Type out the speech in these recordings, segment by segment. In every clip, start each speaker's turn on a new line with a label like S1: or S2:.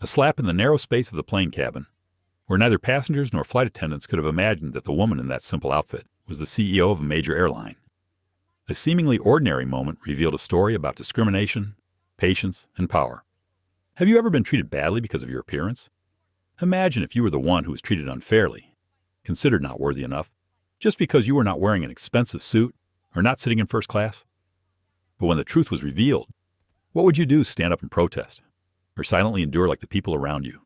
S1: A slap in the narrow space of the plane cabin, where neither passengers nor flight attendants could have imagined that the woman in that simple outfit was the CEO of a major airline. A seemingly ordinary moment revealed a story about discrimination, patience, and power. Have you ever been treated badly because of your appearance? Imagine if you were the one who was treated unfairly, considered not worthy enough, just because you were not wearing an expensive suit or not sitting in first class. But when the truth was revealed, what would you do? Stand up and protest, or silently endure like the people around you?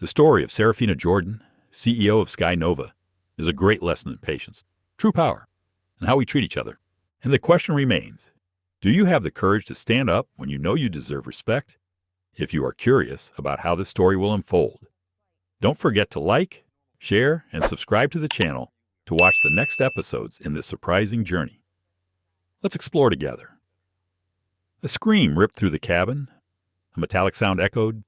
S1: The story of Serafina Jordan, CEO of SkyNova, is a great lesson in patience, true power, and how we treat each other. And the question remains, do you have the courage to stand up when you know you deserve respect? If you are curious about how this story will unfold, don't forget to like, share, and subscribe to the channel to watch the next episodes in this surprising journey. Let's explore together. A scream ripped through the cabin. A metallic sound echoed,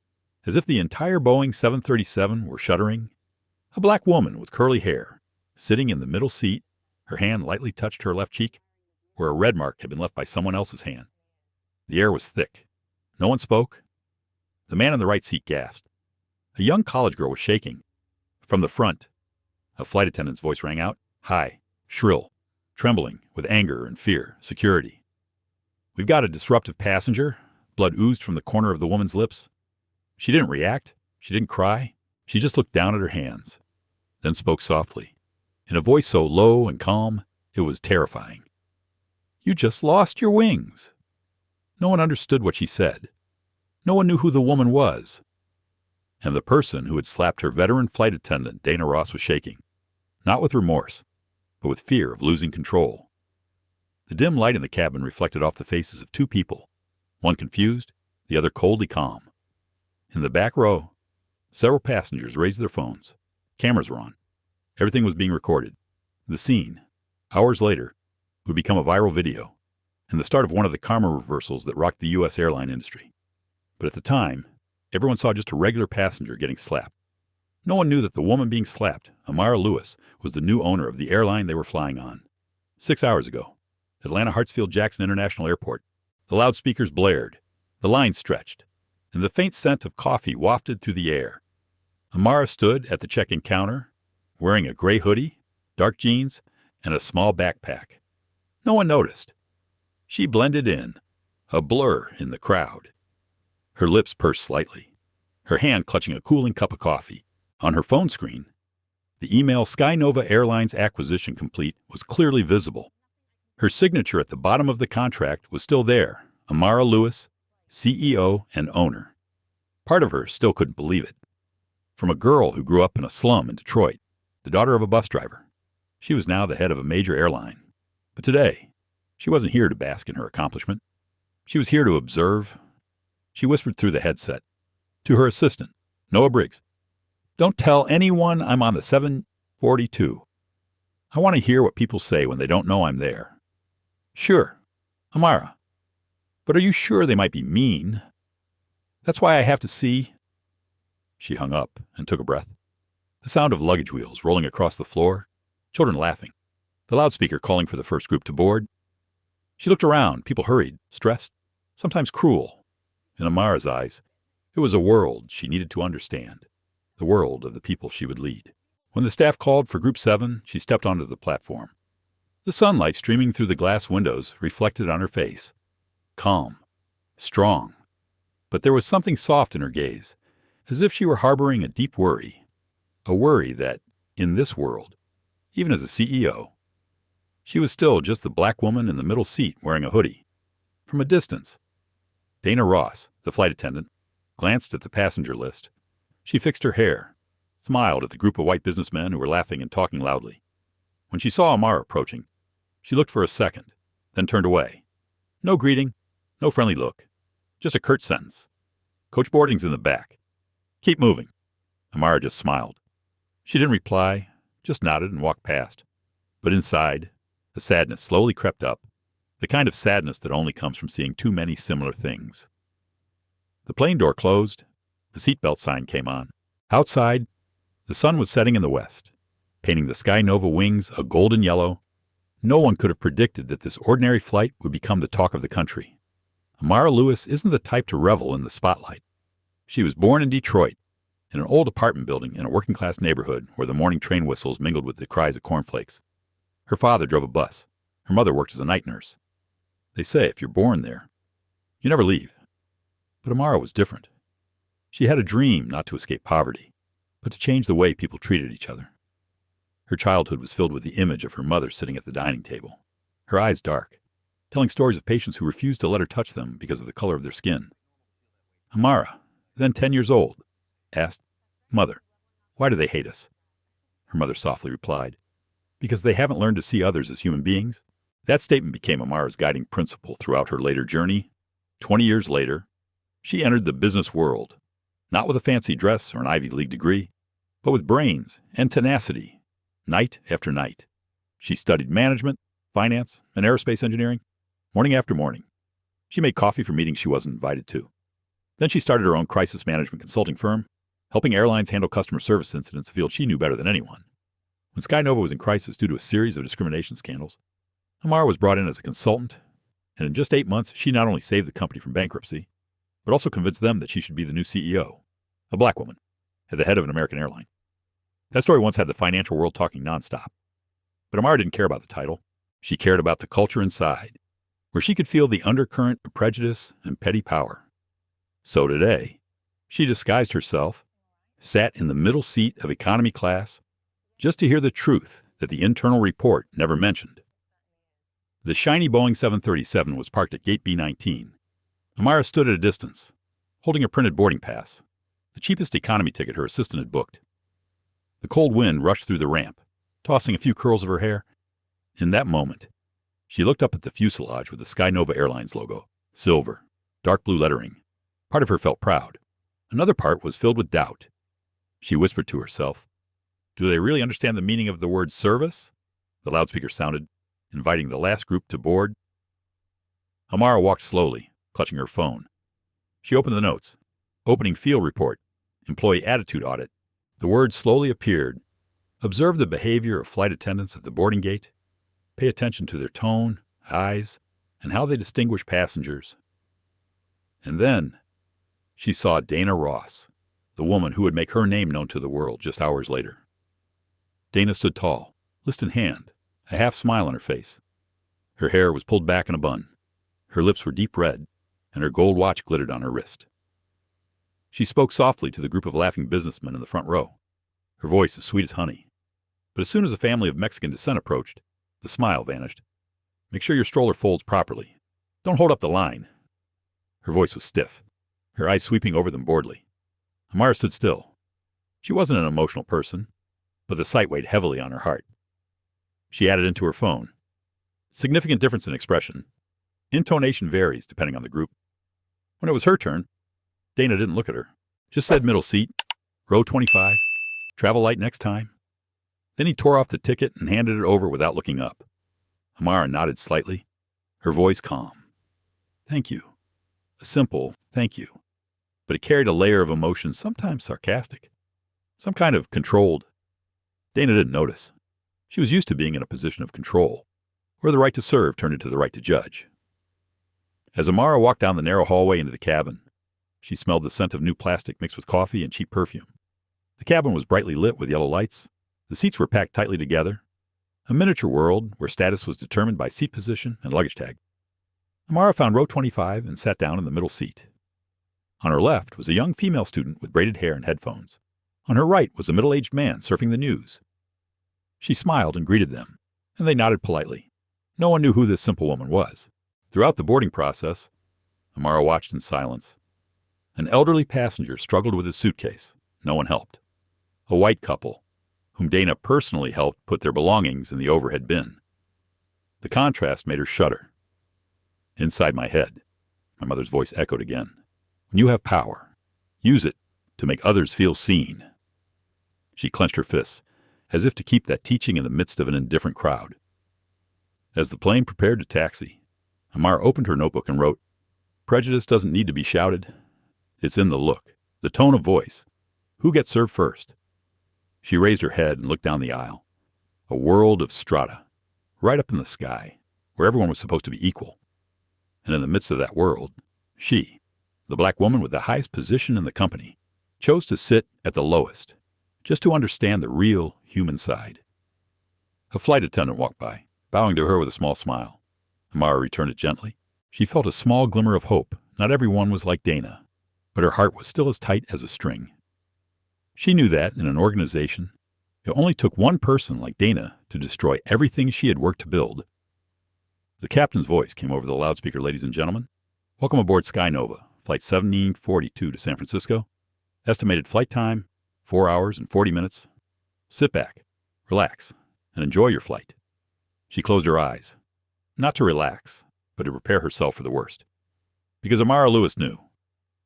S1: as if the entire Boeing 737 were shuddering. A black woman with curly hair, sitting in the middle seat, her hand lightly touched her left cheek, where a red mark had been left by someone else's hand. The air was thick. No one spoke. The man in the right seat gasped. A young college girl was shaking. From the front, a flight attendant's voice rang out, high, shrill, trembling with anger and fear, security. "We've got a disruptive passenger." Blood oozed from the corner of the woman's lips. She didn't react. She didn't cry. She just looked down at her hands, then spoke softly, in a voice so low and calm, it was terrifying. "You just lost your wings." No one understood what she said. No one knew who the woman was. And the person who had slapped her veteran flight attendant, Dana Ross, was shaking, not with remorse, but with fear of losing control. The dim light in the cabin reflected off the faces of two people, one confused, the other coldly calm. In the back row, several passengers raised their phones. Cameras were on. Everything was being recorded. The scene, hours later, would become a viral video and the start of one of the karma reversals that rocked the U.S. airline industry. But at the time, everyone saw just a regular passenger getting slapped. No one knew that the woman being slapped, Amara Lewis, was the new owner of the airline they were flying on. 6 hours ago, Atlanta Hartsfield-Jackson International Airport, the loudspeakers blared, the lines stretched, and the faint scent of coffee wafted through the air. Amara stood at the check-in counter, wearing a gray hoodie, dark jeans, and a small backpack. No one noticed. She blended in, a blur in the crowd. Her lips pursed slightly, her hand clutching a cooling cup of coffee. On her phone screen, the email SkyNova Airlines acquisition complete was clearly visible. Her signature at the bottom of the contract was still there, Amara Lewis, CEO and owner. Part of her still couldn't believe it. From a girl who grew up in a slum in Detroit, the daughter of a bus driver, she was now the head of a major airline. But today, she wasn't here to bask in her accomplishment. She was here to observe. She whispered through the headset to her assistant, Noah Briggs, "Don't tell anyone I'm on the 742. I want to hear what people say when they don't know I'm there." "Sure, Amara. But are you sure they might be mean? That's why I have to see." She hung up and took a breath. The sound of luggage wheels rolling across the floor, children laughing, the loudspeaker calling for the first group to board. She looked around. People hurried, stressed, sometimes cruel. In Amara's eyes, it was a world she needed to understand, the world of the people she would lead. When the staff called for Group 7, she stepped onto the platform. The sunlight streaming through the glass windows reflected on her face. Calm, strong. But there was something soft in her gaze, as if she were harboring a deep worry. A worry that, in this world, even as a CEO, she was still just the black woman in the middle seat wearing a hoodie. From a distance, Dana Ross, the flight attendant, glanced at the passenger list. She fixed her hair, smiled at the group of white businessmen who were laughing and talking loudly. When she saw Amara approaching, she looked for a second, then turned away. No greeting, no friendly look, just a curt sentence. "Coach boarding's in the back. Keep moving." Amara just smiled. She didn't reply, just nodded and walked past. But inside, a sadness slowly crept up, the kind of sadness that only comes from seeing too many similar things. The plane door closed. The seatbelt sign came on. Outside, the sun was setting in the west, painting the SkyNova wings a golden yellow. No one could have predicted that this ordinary flight would become the talk of the country. Amara Lewis isn't the type to revel in the spotlight. She was born in Detroit, in an old apartment building in a working-class neighborhood where the morning train whistles mingled with the cries of cornflakes. Her father drove a bus. Her mother worked as a night nurse. They say if you're born there, you never leave. But Amara was different. She had a dream not to escape poverty, but to change the way people treated each other. Her childhood was filled with the image of her mother sitting at the dining table, her eyes dark, telling stories of patients who refused to let her touch them because of the color of their skin. Amara, then 10 years old, asked, "Mother, why do they hate us?" Her mother softly replied, "Because they haven't learned to see others as human beings." That statement became Amara's guiding principle throughout her later journey. 20 years later, she entered the business world, not with a fancy dress or an Ivy League degree, but with brains and tenacity. Night after night, she studied management, finance, and aerospace engineering, morning after morning. She made coffee for meetings she wasn't invited to. Then she started her own crisis management consulting firm, helping airlines handle customer service incidents, a field she knew better than anyone. When SkyNova was in crisis due to a series of discrimination scandals, Amara was brought in as a consultant, and in just 8 months, she not only saved the company from bankruptcy, but also convinced them that she should be the new CEO, a black woman, at the head of an American airline. That story once had the financial world talking nonstop. But Amara didn't care about the title. She cared about the culture inside, where she could feel the undercurrent of prejudice and petty power. So today, she disguised herself, sat in the middle seat of economy class, just to hear the truth that the internal report never mentioned. The shiny Boeing 737 was parked at gate B-19. Amara stood at a distance, holding a printed boarding pass, the cheapest economy ticket her assistant had booked. The cold wind rushed through the ramp, tossing a few curls of her hair. In that moment, she looked up at the fuselage with the SkyNova Airlines logo, silver, dark blue lettering. Part of her felt proud. Another part was filled with doubt. She whispered to herself, "Do they really understand the meaning of the word service?" The loudspeaker sounded, inviting the last group to board. Amara walked slowly, clutching her phone. She opened the notes. Opening field report, employee attitude audit. The words slowly appeared. Observe the behavior of flight attendants at the boarding gate. Pay attention to their tone, eyes, and how they distinguish passengers. And then she saw Dana Ross, the woman who would make her name known to the world just hours later. Dana stood tall, list in hand, a half smile on her face. Her hair was pulled back in a bun. Her lips were deep red, and her gold watch glittered on her wrist. She spoke softly to the group of laughing businessmen in the front row, her voice as sweet as honey. But as soon as a family of Mexican descent approached, the smile vanished. "Make sure your stroller folds properly. Don't hold up the line." Her voice was stiff, her eyes sweeping over them boredly. Amara stood still. She wasn't an emotional person, but the sight weighed heavily on her heart. She added into her phone. Significant difference in expression. Intonation varies depending on the group. When it was her turn, Dana didn't look at her, just said middle seat, row 25, travel light next time. Then he tore off the ticket and handed it over without looking up. Amara nodded slightly, her voice calm. "Thank you." A simple thank you, but it carried a layer of emotion, sometimes sarcastic, some kind of controlled. Dana didn't notice. She was used to being in a position of control, where the right to serve turned into the right to judge. As Amara walked down the narrow hallway into the cabin, she smelled the scent of new plastic mixed with coffee and cheap perfume. The cabin was brightly lit with yellow lights. The seats were packed tightly together. A miniature world where status was determined by seat position and luggage tag. Amara found row 25 and sat down in the middle seat. On her left was a young female student with braided hair and headphones. On her right was a middle-aged man surfing the news. She smiled and greeted them, and they nodded politely. No one knew who this simple woman was. Throughout the boarding process, Amara watched in silence. An elderly passenger struggled with his suitcase. No one helped. A white couple, whom Dana personally helped put their belongings in the overhead bin. The contrast made her shudder. "Inside my head," my mother's voice echoed again. "When you have power, use it to make others feel seen." She clenched her fists, as if to keep that teaching in the midst of an indifferent crowd. As the plane prepared to taxi, Amara opened her notebook and wrote, "Prejudice doesn't need to be shouted. It's in the look, the tone of voice. Who gets served first?" She raised her head and looked down the aisle. A world of strata, right up in the sky, where everyone was supposed to be equal. And in the midst of that world, she, the black woman with the highest position in the company, chose to sit at the lowest, just to understand the real human side. A flight attendant walked by, bowing to her with a small smile. Amara returned it gently. She felt a small glimmer of hope. Not everyone was like Dana, but her heart was still as tight as a string. She knew that, in an organization, it only took one person like Dana to destroy everything she had worked to build. The captain's voice came over the loudspeaker. Ladies and gentlemen, welcome aboard SkyNova, Flight 1742 to San Francisco. Estimated flight time, 4 hours and 40 minutes. Sit back, relax, and enjoy your flight. She closed her eyes, not to relax, but to prepare herself for the worst. Because Amara Lewis knew,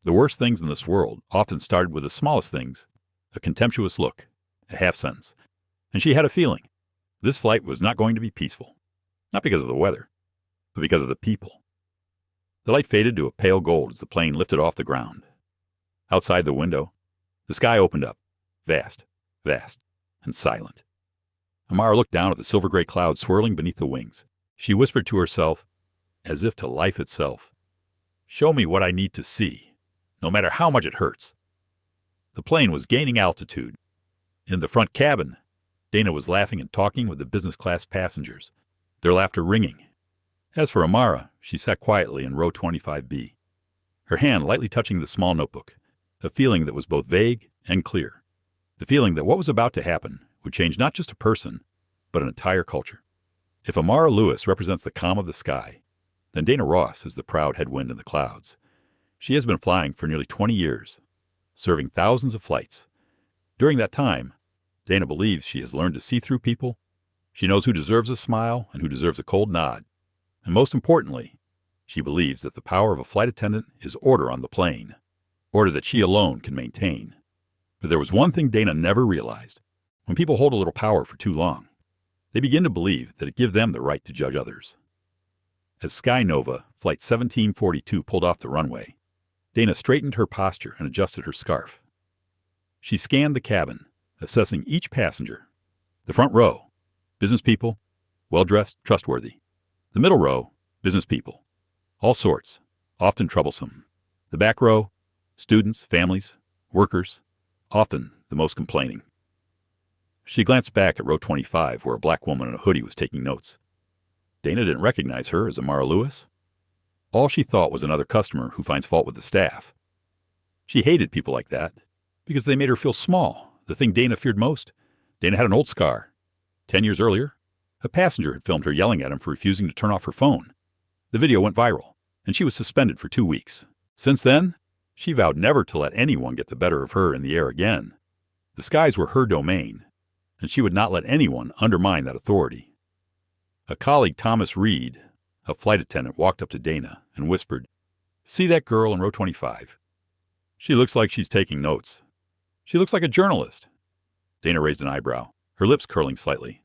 S1: the worst things in this world often started with the smallest things, a contemptuous look, a half sentence. And she had a feeling this flight was not going to be peaceful, not because of the weather, but because of the people. The light faded to a pale gold as the plane lifted off the ground. Outside the window, the sky opened up, vast, vast, and silent. Amara looked down at the silver-gray clouds swirling beneath the wings. She whispered to herself, as if to life itself, "Show me what I need to see, no matter how much it hurts." The plane was gaining altitude. In the front cabin, Dana was laughing and talking with the business-class passengers, their laughter ringing. As for Amara, she sat quietly in row 25B, her hand lightly touching the small notebook, a feeling that was both vague and clear, the feeling that what was about to happen would change not just a person, but an entire culture. If Amara Lewis represents the calm of the sky, then Dana Ross is the proud headwind in the clouds. She has been flying for nearly 20 years, serving thousands of flights. During that time, Dana believes she has learned to see through people. She knows who deserves a smile and who deserves a cold nod. And most importantly, she believes that the power of a flight attendant is order on the plane, order that she alone can maintain. But there was one thing Dana never realized. When people hold a little power for too long, they begin to believe that it gives them the right to judge others. As SkyNova Flight 1742 pulled off the runway, Dana straightened her posture and adjusted her scarf. She scanned the cabin, assessing each passenger. The front row, business people, well-dressed, trustworthy. The middle row, business people, all sorts, often troublesome. The back row, students, families, workers, often the most complaining. She glanced back at row 25, where a black woman in a hoodie was taking notes. Dana didn't recognize her as Amara Lewis. All she thought was another customer who finds fault with the staff. She hated people like that because they made her feel small, the thing Dana feared most. Dana had an old scar. 10 years earlier, a passenger had filmed her yelling at him for refusing to turn off her phone. The video went viral, and she was suspended for 2 weeks. Since then, she vowed never to let anyone get the better of her in the air again. The skies were her domain, and she would not let anyone undermine that authority. A colleague, Thomas Reed, a flight attendant, walked up to Dana and whispered, "See that girl in row 25? She looks like she's taking notes. She looks like a journalist." Dana raised an eyebrow, her lips curling slightly.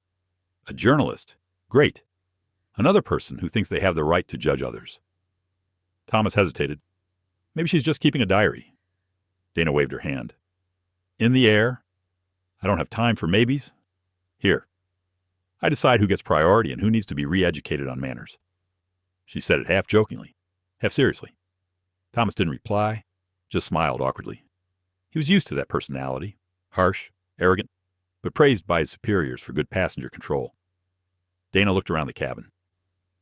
S1: A journalist? Great. Another person who thinks they have the right to judge others. Thomas hesitated. Maybe she's just keeping a diary. Dana waved her hand. In the air? I don't have time for maybes. Here. I decide who gets priority and who needs to be re-educated on manners. She said it half jokingly, half seriously. Thomas didn't reply, just smiled awkwardly. He was used to that personality, harsh, arrogant, but praised by his superiors for good passenger control. Dana looked around the cabin.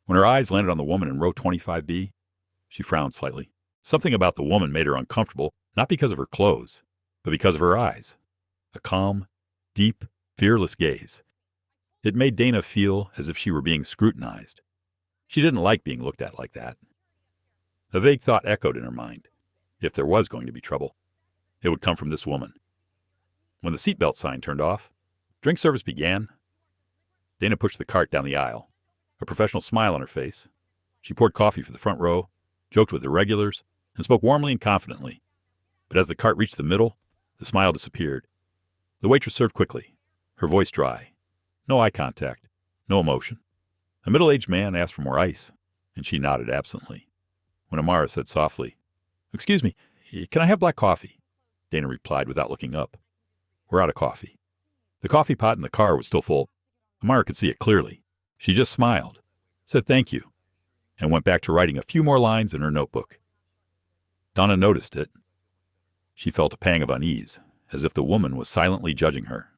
S1: When her eyes landed on the woman in row 25B, she frowned slightly. Something about the woman made her uncomfortable, not because of her clothes, but because of her eyes. A calm, deep, fearless gaze. It made Dana feel as if she were being scrutinized. She didn't like being looked at like that. A vague thought echoed in her mind. If there was going to be trouble, it would come from this woman. When the seatbelt sign turned off, drink service began. Dana pushed the cart down the aisle, a professional smile on her face. She poured coffee for the front row, joked with the regulars, and spoke warmly and confidently. But as the cart reached the middle, the smile disappeared. The waitress served quickly, her voice dry. No eye contact, no emotion. A middle-aged man asked for more ice, and she nodded absently. When Amara said softly, "Excuse me, can I have black coffee?" Dana replied without looking up, "We're out of coffee." The coffee pot in the car was still full. Amara could see it clearly. She just smiled, said thank you, and went back to writing a few more lines in her notebook. Donna noticed it. She felt a pang of unease, as if the woman was silently judging her.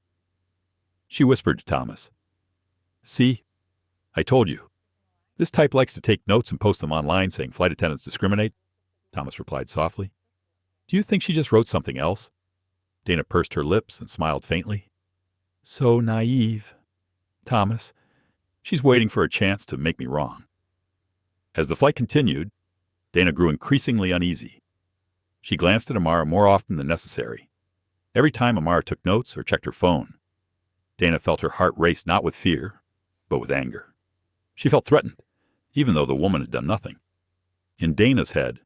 S1: She whispered to Thomas, "See, I told you. This type likes to take notes and post them online saying flight attendants discriminate." Thomas replied softly, "Do you think she just wrote something else?" Dana pursed her lips and smiled faintly. "So naive. Thomas, she's waiting for a chance to make me wrong." As the flight continued, Dana grew increasingly uneasy. She glanced at Amara more often than necessary. Every time Amara took notes or checked her phone, Dana felt her heart race not with fear, but with anger. She felt threatened, even though the woman had done nothing. In Dana's head,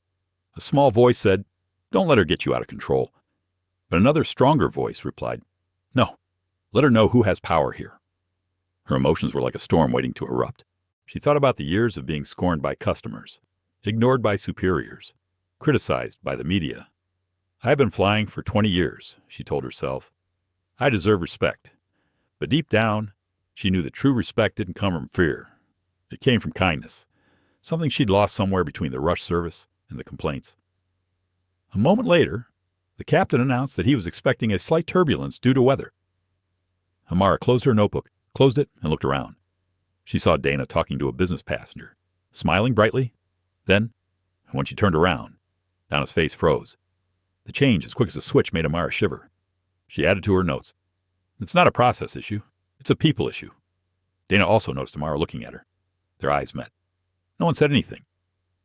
S1: a small voice said, "Don't let her get you out of control." But another stronger voice replied, "No, let her know who has power here." Her emotions were like a storm waiting to erupt. She thought about the years of being scorned by customers, ignored by superiors, criticized by the media. "I've been flying for 20 years, she told herself. "I deserve respect." But deep down, she knew that true respect didn't come from fear. It came from kindness, something she'd lost somewhere between the rush service and the complaints. A moment later, the captain announced that he was expecting a slight turbulence due to weather. Amara closed her notebook, closed it, and looked around. She saw Dana talking to a business passenger, smiling brightly. Then, when she turned around, Dana's face froze. The change, as quick as a switch, made Amara shiver. She added to her notes, "It's not a process issue. It's a people issue." Dana also noticed Amara looking at her. Their eyes met. No one said anything,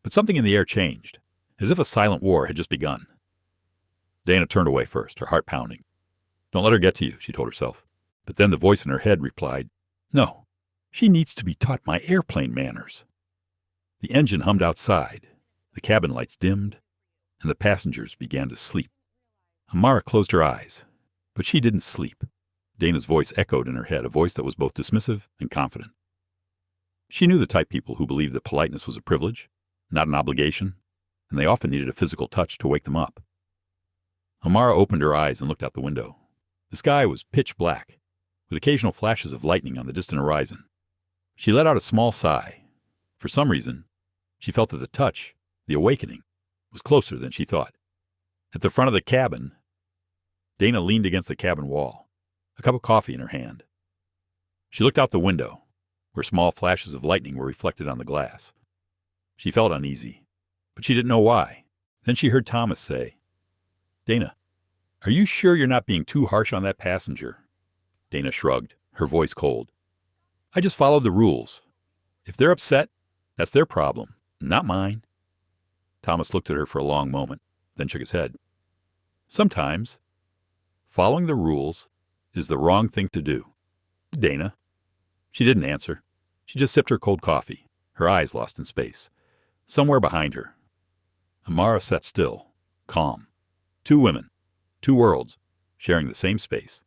S1: but something in the air changed, as if a silent war had just begun. Dana turned away first, her heart pounding. "Don't let her get to you," she told herself. But then the voice in her head replied, "No, she needs to be taught my airplane manners." The engine hummed outside, the cabin lights dimmed, and the passengers began to sleep. Amara closed her eyes, but she didn't sleep. Dana's voice echoed in her head, a voice that was both dismissive and confident. She knew the type people who believed that politeness was a privilege, not an obligation, and they often needed a physical touch to wake them up. Amara opened her eyes and looked out the window. The sky was pitch black, with occasional flashes of lightning on the distant horizon. She let out a small sigh. For some reason, she felt that the touch, the awakening, was closer than she thought. At the front of the cabin, Dana leaned against the cabin wall, a cup of coffee in her hand. She looked out the window, where small flashes of lightning were reflected on the glass. She felt uneasy, but she didn't know why. Then she heard Thomas say, "Dana, are you sure you're not being too harsh on that passenger?" Dana shrugged, her voice cold. "I just followed the rules. If they're upset, that's their problem, not mine." Thomas looked at her for a long moment, then shook his head. "Sometimes, following the rules is the wrong thing to do." "Dana." She didn't answer. She just sipped her cold coffee, her eyes lost in space. Somewhere behind her, Amara sat still, calm. Two women, two worlds, sharing the same space,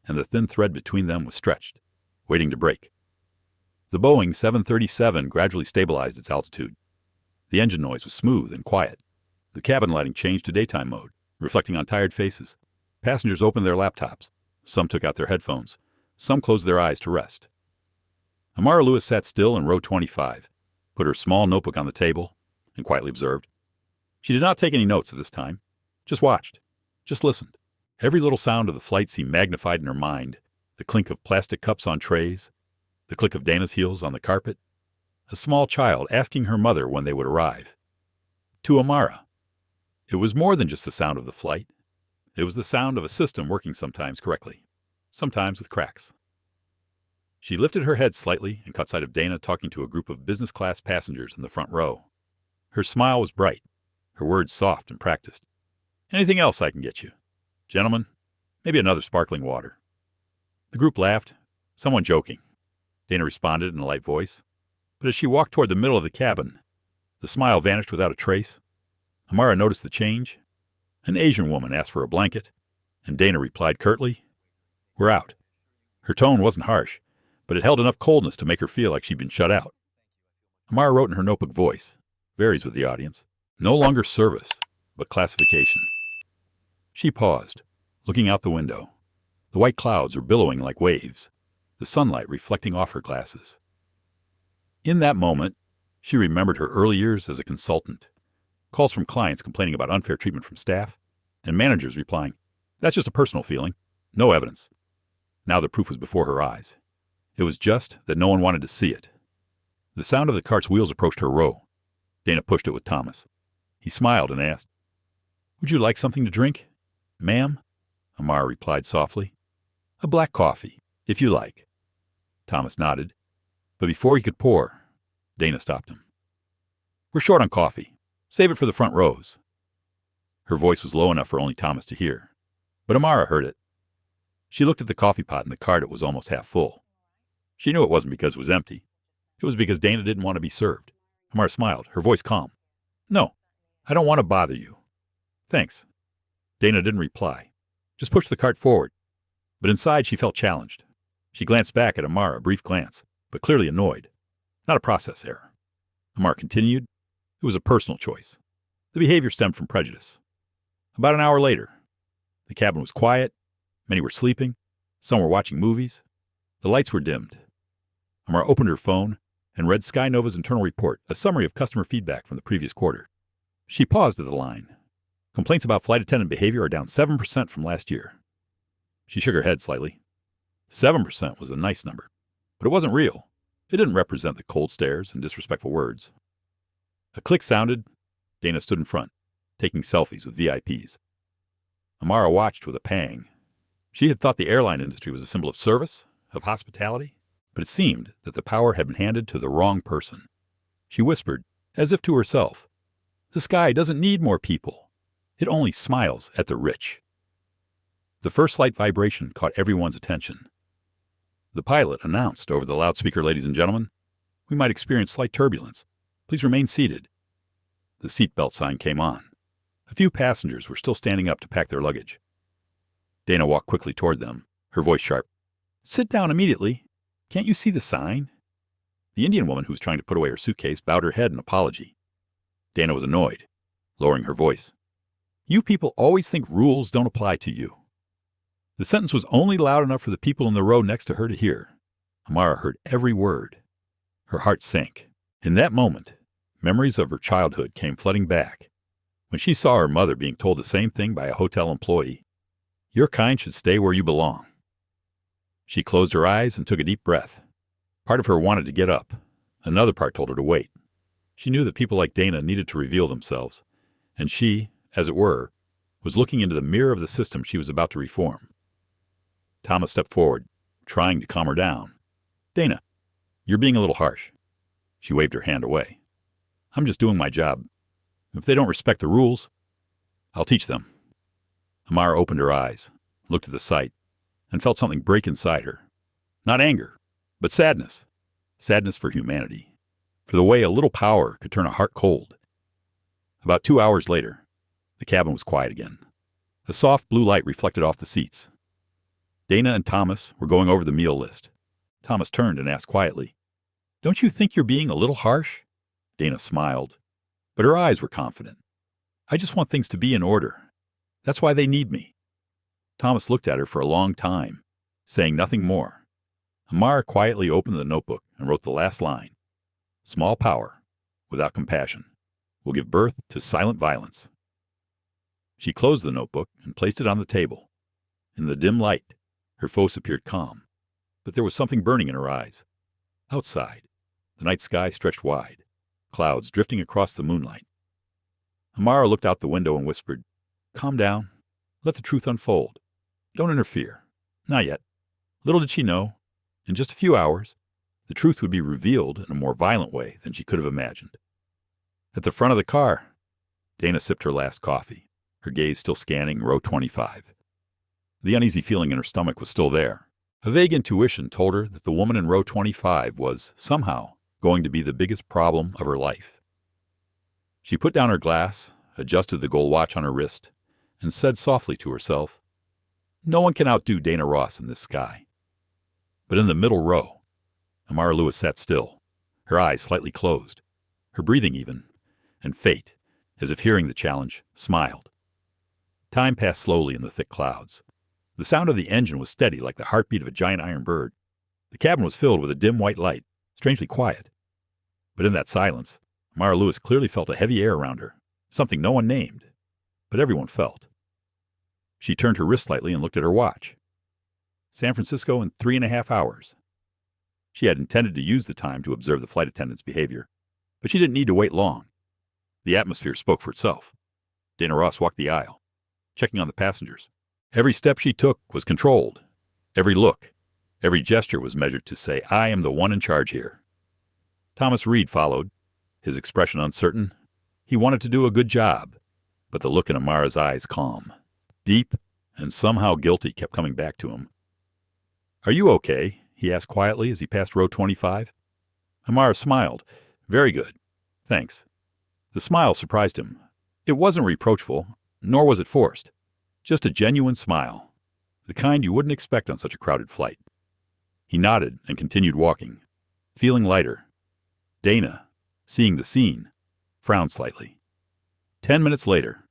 S1: and the thin thread between them was stretched, waiting to break. The Boeing 737 gradually stabilized its altitude. The engine noise was smooth and quiet. The cabin lighting changed to daytime mode, reflecting on tired faces. Passengers opened their laptops. Some took out their headphones. Some closed their eyes to rest. Amara Lewis sat still in row 25, put her small notebook on the table, and quietly observed. She did not take any notes at this time, just watched, just listened. Every little sound of the flight seemed magnified in her mind, the clink of plastic cups on trays, the click of Dana's heels on the carpet, a small child asking her mother when they would arrive. To Amara, it was more than just the sound of the flight. It was the sound of a system working sometimes correctly, sometimes with cracks. She lifted her head slightly and caught sight of Dana talking to a group of business-class passengers in the front row. Her smile was bright, her words soft and practiced. "Anything else I can get you? Gentlemen, maybe another sparkling water." The group laughed, someone joking. Dana responded in a light voice. But as she walked toward the middle of the cabin, the smile vanished without a trace. Amara noticed the change. An Asian woman asked for a blanket, and Dana replied curtly, "We're out." Her tone wasn't harsh, but it held enough coldness to make her feel like she'd been shut out. Amara wrote in her notebook, "Voice varies with the audience. No longer service, but classification." She paused, looking out the window. The white clouds were billowing like waves, the sunlight reflecting off her glasses. In that moment, she remembered her early years as a consultant, calls from clients complaining about unfair treatment from staff, and managers replying, "That's just a personal feeling. No evidence." Now the proof was before her eyes. It was just that no one wanted to see it. The sound of the cart's wheels approached her row. Dana pushed it with Thomas. He smiled and asked, "Would you like something to drink?" "Ma'am," Amara replied softly. "A black coffee, if you like." Thomas nodded, but before he could pour, Dana stopped him. "We're short on coffee. Save it for the front rows." Her voice was low enough for only Thomas to hear, but Amara heard it. She looked at the coffee pot in the cart. It was almost half full. She knew it wasn't because it was empty. It was because Dana didn't want to be served. Amara smiled, her voice calm. "No, I don't want to bother you." "Thanks." Dana didn't reply, just pushed the cart forward. But inside she felt challenged. She glanced back at Amara, a brief glance, but clearly annoyed. Not a process error. Amara continued. It was a personal choice. The behavior stemmed from prejudice. About an hour later, the cabin was quiet. Many were sleeping. Some were watching movies. The lights were dimmed. Amara opened her phone and read SkyNova's internal report, a summary of customer feedback from the previous quarter. She paused at the line. Complaints about flight attendant behavior are down 7% from last year. She shook her head slightly. 7% was a nice number, but it wasn't real. It didn't represent the cold stares and disrespectful words. A click sounded. Dana stood in front, taking selfies with VIPs. Amara watched with a pang. She had thought the airline industry was a symbol of service, of hospitality, but it seemed that the power had been handed to the wrong person. She whispered, as if to herself, "The sky doesn't need more people. It only smiles at the rich." The first slight vibration caught everyone's attention. The pilot announced over the loudspeaker, "Ladies and gentlemen, we might experience slight turbulence. Please remain seated." The seatbelt sign came on. A few passengers were still standing up to pack their luggage. Dana walked quickly toward them, her voice sharp. "Sit down immediately. Can't you see the sign?" The Indian woman who was trying to put away her suitcase bowed her head in apology. Dana was annoyed, lowering her voice. "You people always think rules don't apply to you." The sentence was only loud enough for the people in the row next to her to hear. Amara heard every word. Her heart sank. In that moment, memories of her childhood came flooding back. When she saw her mother being told the same thing by a hotel employee, "Your kind should stay where you belong." She closed her eyes and took a deep breath. Part of her wanted to get up. Another part told her to wait. She knew that people like Dana needed to reveal themselves, and she, as it were, was looking into the mirror of the system she was about to reform. Thomas stepped forward, trying to calm her down. "Dana, you're being a little harsh." She waved her hand away. "I'm just doing my job. If they don't respect the rules, I'll teach them." Amara opened her eyes, looked at the sight, and felt something break inside her. Not anger, but sadness. Sadness for humanity. For the way a little power could turn a heart cold. About 2 hours later, the cabin was quiet again. A soft blue light reflected off the seats. Dana and Thomas were going over the meal list. Thomas turned and asked quietly, "Don't you think you're being a little harsh?" Dana smiled, but her eyes were confident. "I just want things to be in order. That's why they need me." Thomas looked at her for a long time, saying nothing more. Amara quietly opened the notebook and wrote the last line. "Small power, without compassion, will give birth to silent violence." She closed the notebook and placed it on the table. In the dim light, her face appeared calm, but there was something burning in her eyes. Outside, the night sky stretched wide, clouds drifting across the moonlight. Amara looked out the window and whispered, "Calm down. Let the truth unfold. Don't interfere. Not yet." Little did she know, in just a few hours, the truth would be revealed in a more violent way than she could have imagined. At the front of the car, Dana sipped her last coffee, her gaze still scanning row 25. The uneasy feeling in her stomach was still there. A vague intuition told her that the woman in row 25 was, somehow, going to be the biggest problem of her life. She put down her glass, adjusted the gold watch on her wrist, and said softly to herself, "No one can outdo Dana Ross in this sky." But in the middle row, Amara Lewis sat still, her eyes slightly closed, her breathing even, and fate, as if hearing the challenge, smiled. Time passed slowly in the thick clouds. The sound of the engine was steady like the heartbeat of a giant iron bird. The cabin was filled with a dim white light, strangely quiet. But in that silence, Amara Lewis clearly felt a heavy air around her. something no one named, but everyone felt. She turned her wrist slightly and looked at her watch. San Francisco in 3.5 hours. She had intended to use the time to observe the flight attendant's behavior, but she didn't need to wait long. The atmosphere spoke for itself. Dana Ross walked the aisle, checking on the passengers. Every step she took was controlled. Every look, every gesture was measured to say, "I am the one in charge here." Thomas Reed followed, his expression uncertain. He wanted to do a good job, but the look in Amara's eyes calm. Deep and somehow guilty kept coming back to him. "Are you okay?" he asked quietly as he passed row 25. Amara smiled. "Very good. Thanks." The smile surprised him. It wasn't reproachful, nor was it forced. Just a genuine smile, the kind you wouldn't expect on such a crowded flight. He nodded and continued walking, feeling lighter. Dana, seeing the scene, frowned slightly. 10 minutes later,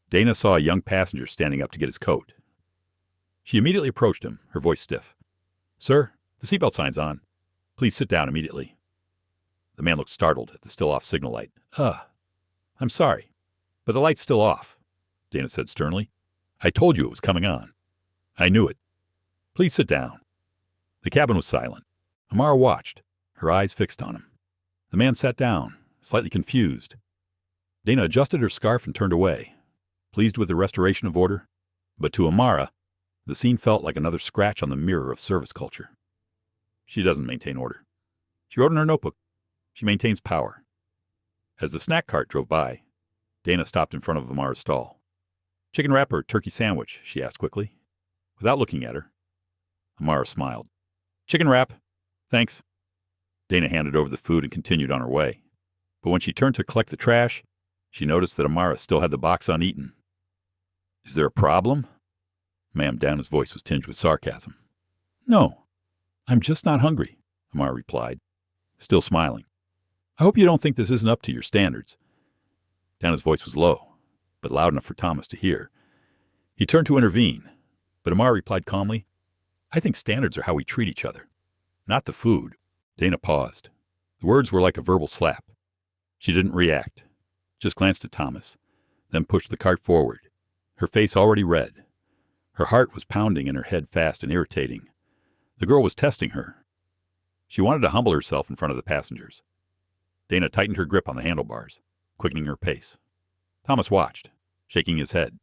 S1: Dana saw a young passenger standing up to get his coat. She immediately approached him, her voice stiff. "Sir, the seatbelt sign's on. Please sit down immediately." The man looked startled at the still-off signal light. I'm sorry, but the light's still off," Dana said sternly. "I told you it was coming on." "I knew it. Please sit down." The cabin was silent. Amara watched, her eyes fixed on him. The man sat down, slightly confused. Dana adjusted her scarf and turned away, pleased with the restoration of order. But to Amara, the scene felt like another scratch on the mirror of service culture. She doesn't maintain order. She wrote in her notebook, she maintains power. As the snack cart drove by, Dana stopped in front of Amara's stall. "Chicken wrap or turkey sandwich?" she asked quickly, without looking at her. Amara smiled. "Chicken wrap. Thanks." Dana handed over the food and continued on her way. But when she turned to collect the trash, she noticed that Amara still had the box uneaten. "Is there a problem?" Ma'am Dana's voice was tinged with sarcasm. "No, I'm just not hungry," Amara replied, still smiling. "I hope you don't think this isn't up to your standards." Dana's voice was low, but loud enough for Thomas to hear. He turned to intervene, but Amara replied calmly, "I think standards are how we treat each other, not the food." Dana paused. The words were like a verbal slap. She didn't react, just glanced at Thomas, then pushed the cart forward, her face already red. Her heart was pounding and her head fast and irritating. The girl was testing her. She wanted to humble herself in front of the passengers. Dana tightened her grip on the handlebars, quickening her pace. Thomas watched, shaking his head.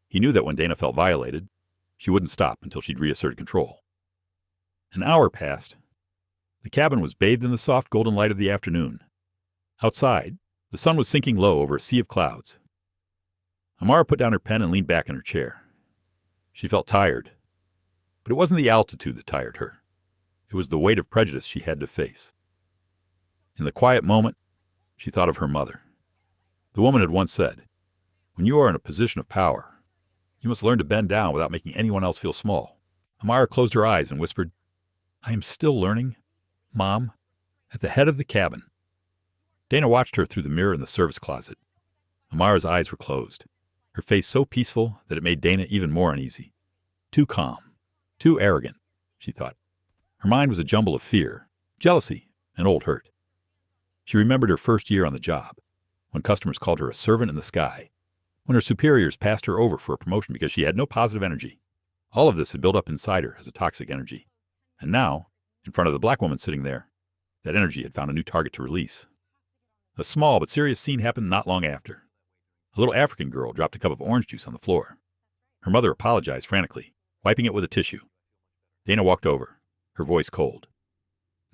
S1: He knew that when Dana felt violated, she wouldn't stop until she'd reasserted control. An hour passed. The cabin was bathed in the soft golden light of the afternoon. Outside, the sun was sinking low over a sea of clouds. Amara put down her pen and leaned back in her chair. She felt tired, but it wasn't the altitude that tired her. It was the weight of prejudice she had to face. In the quiet moment, she thought of her mother. The woman had once said, "When you are in a position of power, you must learn to bend down without making anyone else feel small." Amara closed her eyes and whispered, "I am still learning, Mom, at the head of the cabin." Dana watched her through the mirror in the service closet. Amara's eyes were closed, her face so peaceful that it made Dana even more uneasy. Too calm, too arrogant, she thought. Her mind was a jumble of fear, jealousy, and old hurt. She remembered her first year on the job, when customers called her a servant in the sky, when her superiors passed her over for a promotion because she had no positive energy. All of this had built up inside her as a toxic energy. And now, in front of the black woman sitting there, that energy had found a new target to release. A small but serious scene happened not long after. A little African girl dropped a cup of orange juice on the floor. Her mother apologized frantically, wiping it with a tissue. Dana walked over, her voice cold.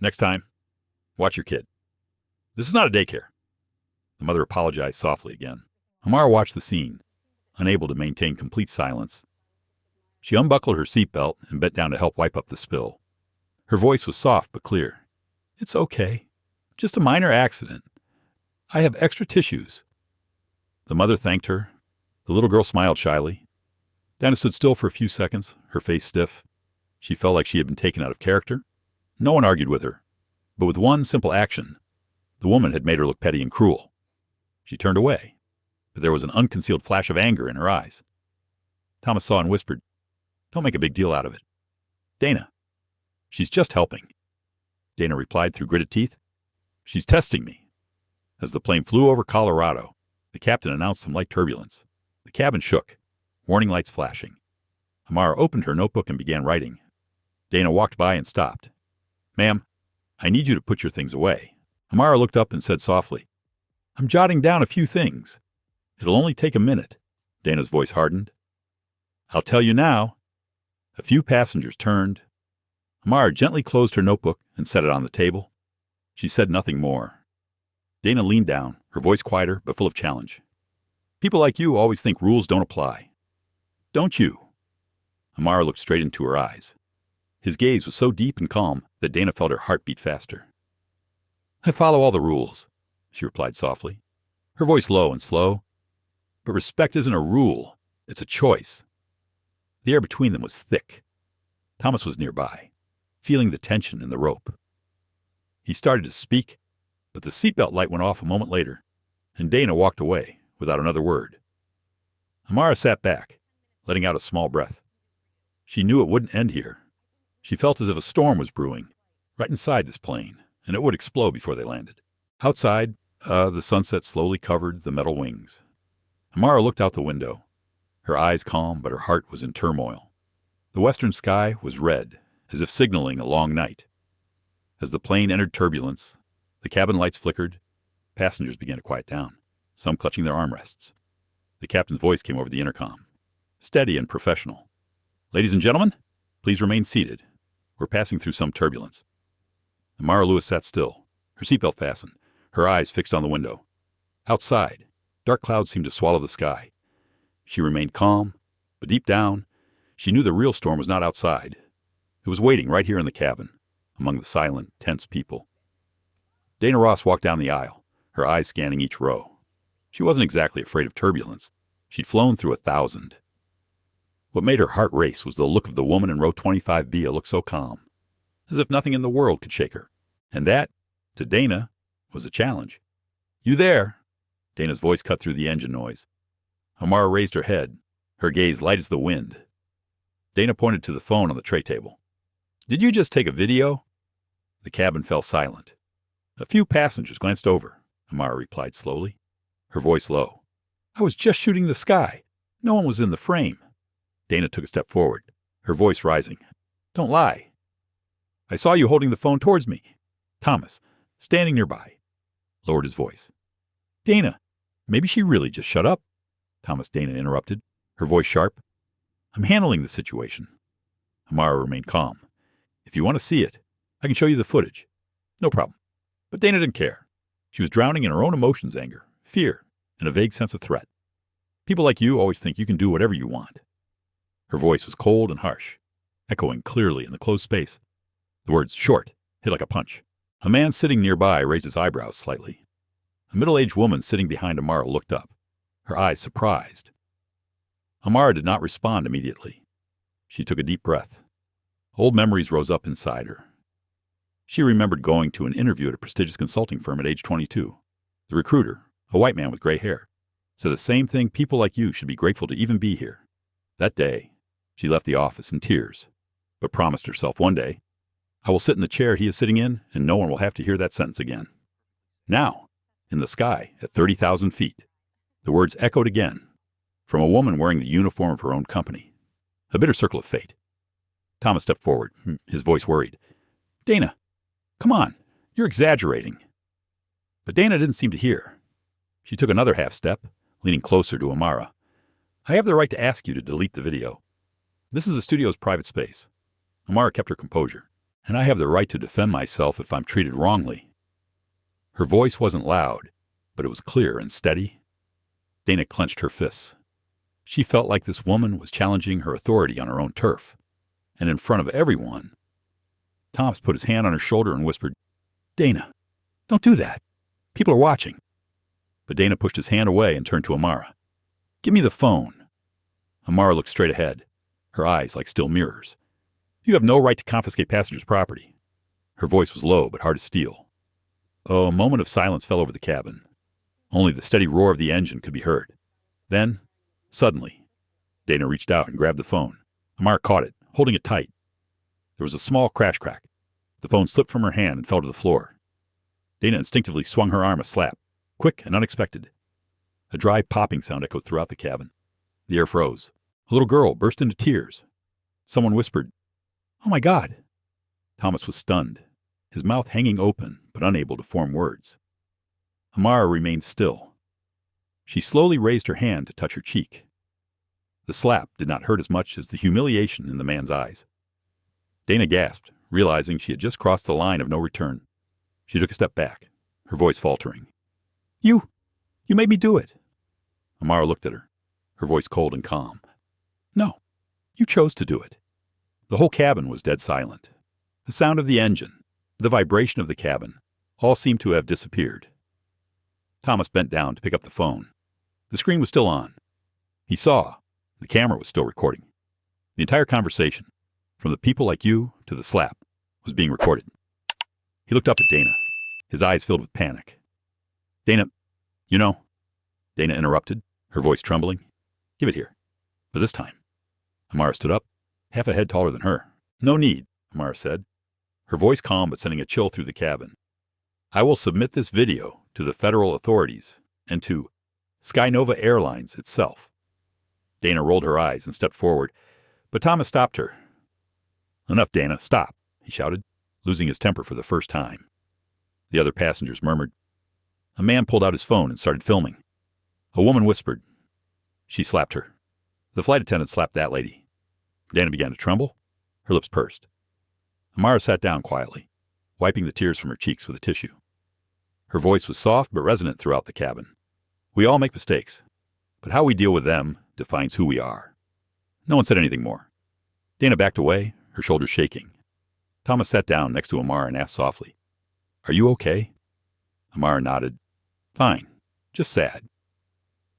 S1: "Next time, watch your kid. This is not a daycare." The mother apologized softly again. Amara watched the scene, unable to maintain complete silence. She unbuckled her seatbelt and bent down to help wipe up the spill. Her voice was soft but clear. "It's okay. Just a minor accident. I have extra tissues." The mother thanked her. The little girl smiled shyly. Dana stood still for a few seconds, her face stiff. She felt like she had been taken out of character. No one argued with her, but with one simple action, the woman had made her look petty and cruel. She turned away, but there was an unconcealed flash of anger in her eyes. Thomas saw and whispered, "Don't make a big deal out of it. Dana, she's just helping." Dana replied through gritted teeth, "She's testing me." As the plane flew over Colorado, The captain announced some light turbulence. The cabin shook, warning lights flashing. Amara opened her notebook and began writing. Dana walked by and stopped. "Ma'am, I need you to put your things away." Amara looked up and said softly, "I'm jotting down a few things. It'll only take a minute." Dana's voice hardened. "I'll tell you now." A few passengers turned. Amara gently closed her notebook and set it on the table. She said nothing more. Dana leaned down, her voice quieter but full of challenge. "People like you always think rules don't apply. Don't you?" Amara looked straight into her eyes. His gaze was so deep and calm that Dana felt her heart beat faster. "I follow all the rules," she replied softly, her voice low and slow. "But respect isn't a rule, it's a choice." The air between them was thick. Thomas was nearby, feeling the tension in the rope. He started to speak, but the seatbelt light went off a moment later, and Dana walked away without another word. Amara sat back, letting out a small breath. She knew it wouldn't end here. She felt as if a storm was brewing right inside this plane, and it would explode before they landed. Outside, the sunset slowly covered the metal wings. Amara looked out the window, her eyes calm, but her heart was in turmoil. The western sky was red, as if signaling a long night. As the plane entered turbulence, the cabin lights flickered. Passengers began to quiet down, some clutching their armrests. The captain's voice came over the intercom, steady and professional. "Ladies and gentlemen, please remain seated. We're passing through some turbulence." Amara Lewis sat still, her seatbelt fastened, her eyes fixed on the window. Outside, dark clouds seemed to swallow the sky. She remained calm, but deep down, she knew the real storm was not outside. It was waiting right here in the cabin, among the silent, tense people. Dana Ross walked down the aisle, her eyes scanning each row. She wasn't exactly afraid of turbulence. She'd flown through 1,000. What made her heart race was the look of the woman in row 25B, a look so calm, as if nothing in the world could shake her. And that, to Dana, was a challenge. "You there?" Dana's voice cut through the engine noise. Amara raised her head, her gaze light as the wind. Dana pointed to the phone on the tray table. "Did you just take a video?" The cabin fell silent. "A few passengers glanced over," Amara replied slowly, her voice low. "I was just shooting the sky. No one was in the frame." Dana took a step forward, her voice rising. "Don't lie." "I saw you holding the phone towards me." Thomas, standing nearby, lowered his voice. "Dana, maybe she really just shut up." Thomas, Dana interrupted, her voice sharp. "I'm handling the situation." Amara remained calm. "If you want to see it, I can show you the footage." "No problem." But Dana didn't care. She was drowning in her own emotions, anger, fear, and a vague sense of threat. "People like you always think you can do whatever you want." Her voice was cold and harsh, echoing clearly in the closed space. The words "short" hit like a punch. A man sitting nearby raised his eyebrows slightly. A middle-aged woman sitting behind Amara looked up, her eyes surprised. Amara did not respond immediately. She took a deep breath. Old memories rose up inside her. She remembered going to an interview at a prestigious consulting firm at age 22. The recruiter, a white man with gray hair, said the same thing: people like you should be grateful to even be here. That day, she left the office in tears, but promised herself one day, "I will sit in the chair he is sitting in, and no one will have to hear that sentence again." Now, in the sky at 30,000 feet, the words echoed again, from a woman wearing the uniform of her own company. A bitter circle of fate. Thomas stepped forward, his voice worried. "Dana, come on, you're exaggerating." But Dana didn't seem to hear. She took another half step, leaning closer to Amara. "I have the right to ask you to delete the video. This is the studio's private space." Amara kept her composure. "And I have the right to defend myself if I'm treated wrongly." Her voice wasn't loud, but it was clear and steady. Dana clenched her fists. She felt like this woman was challenging her authority on her own turf, and in front of everyone. Thomas put his hand on her shoulder and whispered, "Dana, don't do that. People are watching." But Dana pushed his hand away and turned to Amara. "Give me the phone." Amara looked straight ahead, her eyes like still mirrors. "You have no right to confiscate passengers' property." Her voice was low but hard as steel. A moment of silence fell over the cabin. Only the steady roar of the engine could be heard. Then, suddenly, Dana reached out and grabbed the phone. Amara caught it, holding it tight. There was a small crack. The phone slipped from her hand and fell to the floor. Dana instinctively swung her arm a slap, quick and unexpected. A dry popping sound echoed throughout the cabin. The air froze. A little girl burst into tears. Someone whispered, "Oh my God!" Thomas was stunned, his mouth hanging open but unable to form words. Amara remained still. She slowly raised her hand to touch her cheek. The slap did not hurt as much as the humiliation in the man's eyes. Dana gasped, realizing she had just crossed the line of no return. She took a step back, her voice faltering. You made me do it." Amara looked at her, her voice cold and calm. "No, you chose to do it." The whole cabin was dead silent. The sound of the engine, the vibration of the cabin, all seemed to have disappeared. Thomas bent down to pick up the phone. The screen was still on. He saw the camera was still recording. The entire conversation, from the people like you to the slap, was being recorded. He looked up at Dana, his eyes filled with panic. "Dana, you know," Dana interrupted, her voice trembling. "Give it here." But this time, Amara stood up, half a head taller than her. "No need," Amara said, her voice calm but sending a chill through the cabin. "I will submit this video to the federal authorities and to SkyNova Airlines itself." Dana rolled her eyes and stepped forward, but Thomas stopped her. "Enough, Dana, stop," he shouted, losing his temper for the first time. The other passengers murmured. A man pulled out his phone and started filming. A woman whispered. She slapped her. The flight attendant slapped that lady. Dana began to tremble. Her lips pursed. Amara sat down quietly, wiping the tears from her cheeks with a tissue. Her voice was soft but resonant throughout the cabin. "We all make mistakes, but how we deal with them defines who we are." No one said anything more. Dana backed away, her shoulders shaking. Thomas sat down next to Amara and asked softly, "Are you okay?" Amara nodded. "Fine, just sad."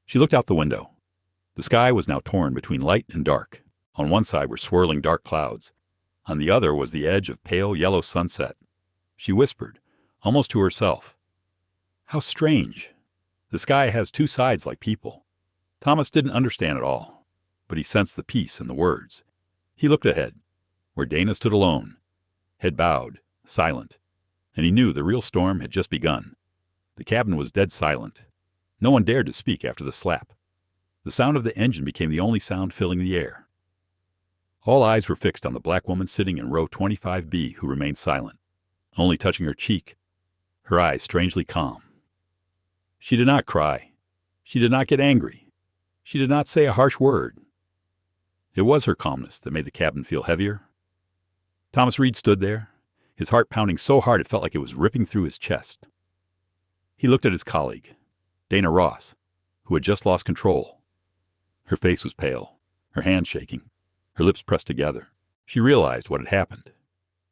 S1: She looked out the window. The sky was now torn between light and dark. On one side were swirling dark clouds. On the other was the edge of pale yellow sunset. She whispered, almost to herself, "How strange. The sky has two sides like people." Thomas didn't understand it all, but he sensed the peace in the words. He looked ahead, where Dana stood alone, head bowed, silent, and he knew the real storm had just begun. The cabin was dead silent. No one dared to speak after the slap. The sound of the engine became the only sound filling the air. All eyes were fixed on the black woman sitting in row 25B who remained silent, only touching her cheek, her eyes strangely calm. She did not cry. She did not get angry. She did not say a harsh word. It was her calmness that made the cabin feel heavier. Thomas Reed stood there, his heart pounding so hard it felt like it was ripping through his chest. He looked at his colleague, Dana Ross, who had just lost control. Her face was pale, her hands shaking, her lips pressed together. She realized what had happened,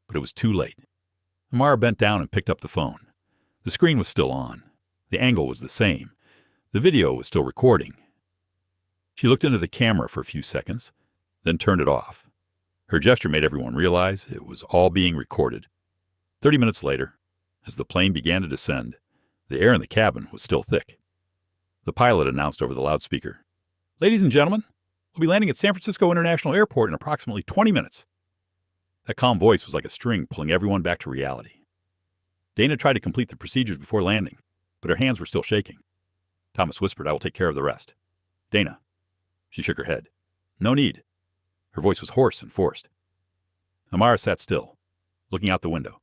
S1: but it was too late. Amara bent down and picked up the phone. The screen was still on. The angle was the same. The video was still recording. She looked into the camera for a few seconds, then turned it off. Her gesture made everyone realize it was all being recorded. 30 minutes later, as the plane began to descend, the air in the cabin was still thick. The pilot announced over the loudspeaker, "Ladies and gentlemen, we'll be landing at San Francisco International Airport in approximately 20 minutes. That calm voice was like a string pulling everyone back to reality. Dana tried to complete the procedures before landing, but her hands were still shaking. Thomas whispered, "I will take care of the rest." "Dana." She shook her head. "No need." Her voice was hoarse and forced. Amara sat still, looking out the window.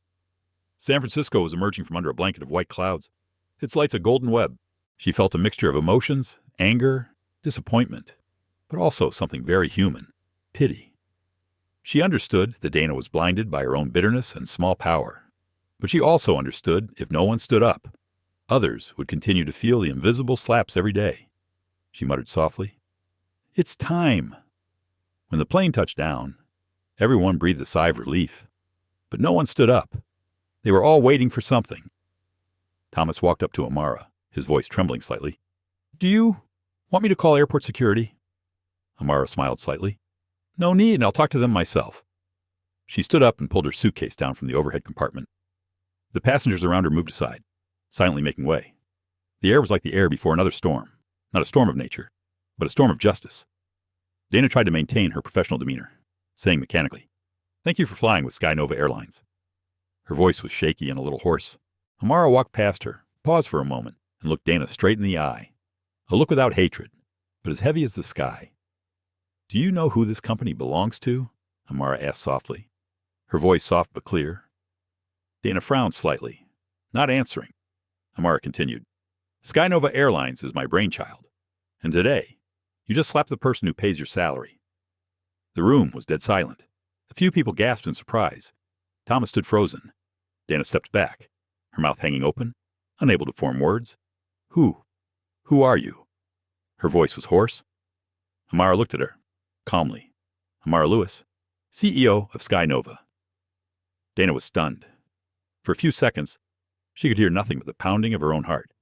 S1: San Francisco was emerging from under a blanket of white clouds, its lights a golden web. She felt a mixture of emotions, anger, disappointment, but also something very human, pity. She understood that Dana was blinded by her own bitterness and small power, but she also understood if no one stood up, others would continue to feel the invisible slaps every day. She muttered softly, "It's time." When the plane touched down, everyone breathed a sigh of relief, but no one stood up. They were all waiting for something. Thomas walked up to Amara, his voice trembling slightly. "Do you want me to call airport security?" Amara smiled slightly. "No need, and I'll talk to them myself." She stood up and pulled her suitcase down from the overhead compartment. The passengers around her moved aside, silently making way. The air was like the air before another storm, not a storm of nature, but a storm of justice. Dana tried to maintain her professional demeanor, saying mechanically, "Thank you for flying with SkyNova Airlines." Her voice was shaky and a little hoarse. Amara walked past her, paused for a moment, and looked Dana straight in the eye. a look without hatred, but as heavy as the sky. "Do you know who this company belongs to?" Amara asked softly, her voice soft but clear. Dana frowned slightly, not answering. Amara continued, "SkyNova Airlines is my brainchild. And today, you just slapped the person who pays your salary." The room was dead silent. A few people gasped in surprise. Thomas stood frozen. Dana stepped back, her mouth hanging open, unable to form words. Who are you?" Her voice was hoarse. Amara looked at her, calmly. "Amara Lewis, CEO of SkyNova." Dana was stunned. For a few seconds, she could hear nothing but the pounding of her own heart.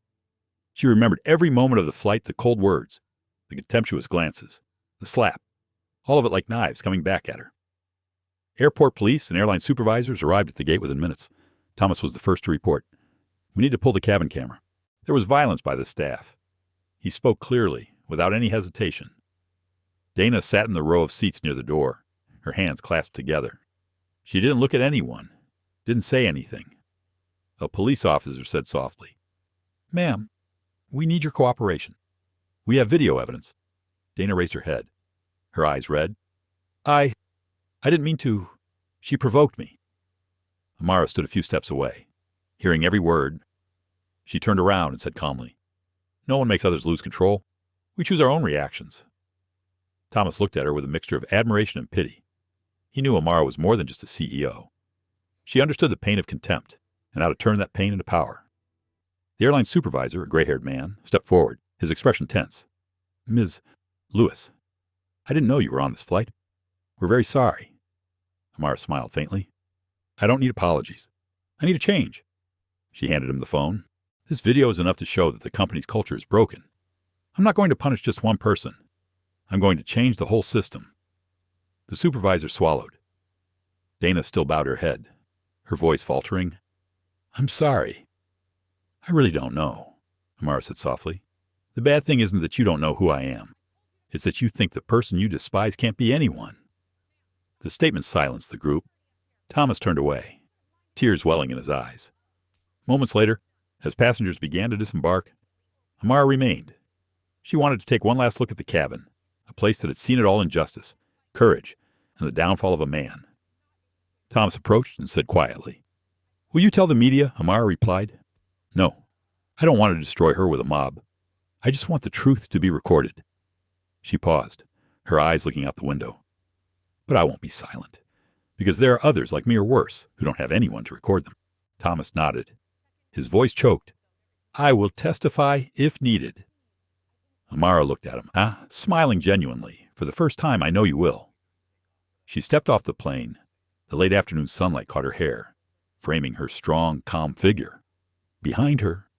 S1: She remembered every moment of the flight, the cold words, the contemptuous glances, the slap, all of it like knives coming back at her. Airport police and airline supervisors arrived at the gate within minutes. Thomas was the first to report. "We need to pull the cabin camera." There was violence by the staff. He spoke clearly, without any hesitation. Dana sat in the row of seats near the door, her hands clasped together. She didn't look at anyone, didn't say anything. A police officer said softly, "Ma'am, we need your cooperation. We have video evidence." Dana raised her head, her eyes red. I didn't mean to. She provoked me." Amara stood a few steps away, hearing every word. She turned around and said calmly, "No one makes others lose control. We choose our own reactions." Thomas looked at her with a mixture of admiration and pity. He knew Amara was more than just a CEO. She understood the pain of contempt and how to turn that pain into power. The airline supervisor, a gray-haired man, stepped forward, his expression tense. "Ms. Lewis, I didn't know you were on this flight. We're very sorry." Amara smiled faintly. "I don't need apologies. I need a change." She handed him the phone. "This video is enough to show that the company's culture is broken. I'm not going to punish just one person. I'm going to change the whole system." The supervisor swallowed. Dana still bowed her head, her voice faltering. "I'm sorry. I really don't know," Amara said softly. "The bad thing isn't that you don't know who I am. It's that you think the person you despise can't be anyone." The statement silenced the group. Thomas turned away, tears welling in his eyes. Moments later, as passengers began to disembark, Amara remained. She wanted to take one last look at the cabin, a place that had seen it all: injustice, courage, and the downfall of a man. Thomas approached and said quietly, "Will you tell the media?" Amara replied. "No, I don't want to destroy her with a mob. I just want the truth to be recorded." She paused, her eyes looking out the window. "But I won't be silent, because there are others like me or worse who don't have anyone to record them." Thomas nodded. His voice choked. "I will testify if needed." Amara looked at him, smiling genuinely. "For the first time, I know you will." She stepped off the plane. The late afternoon sunlight caught her hair, framing her strong, calm figure. Behind her,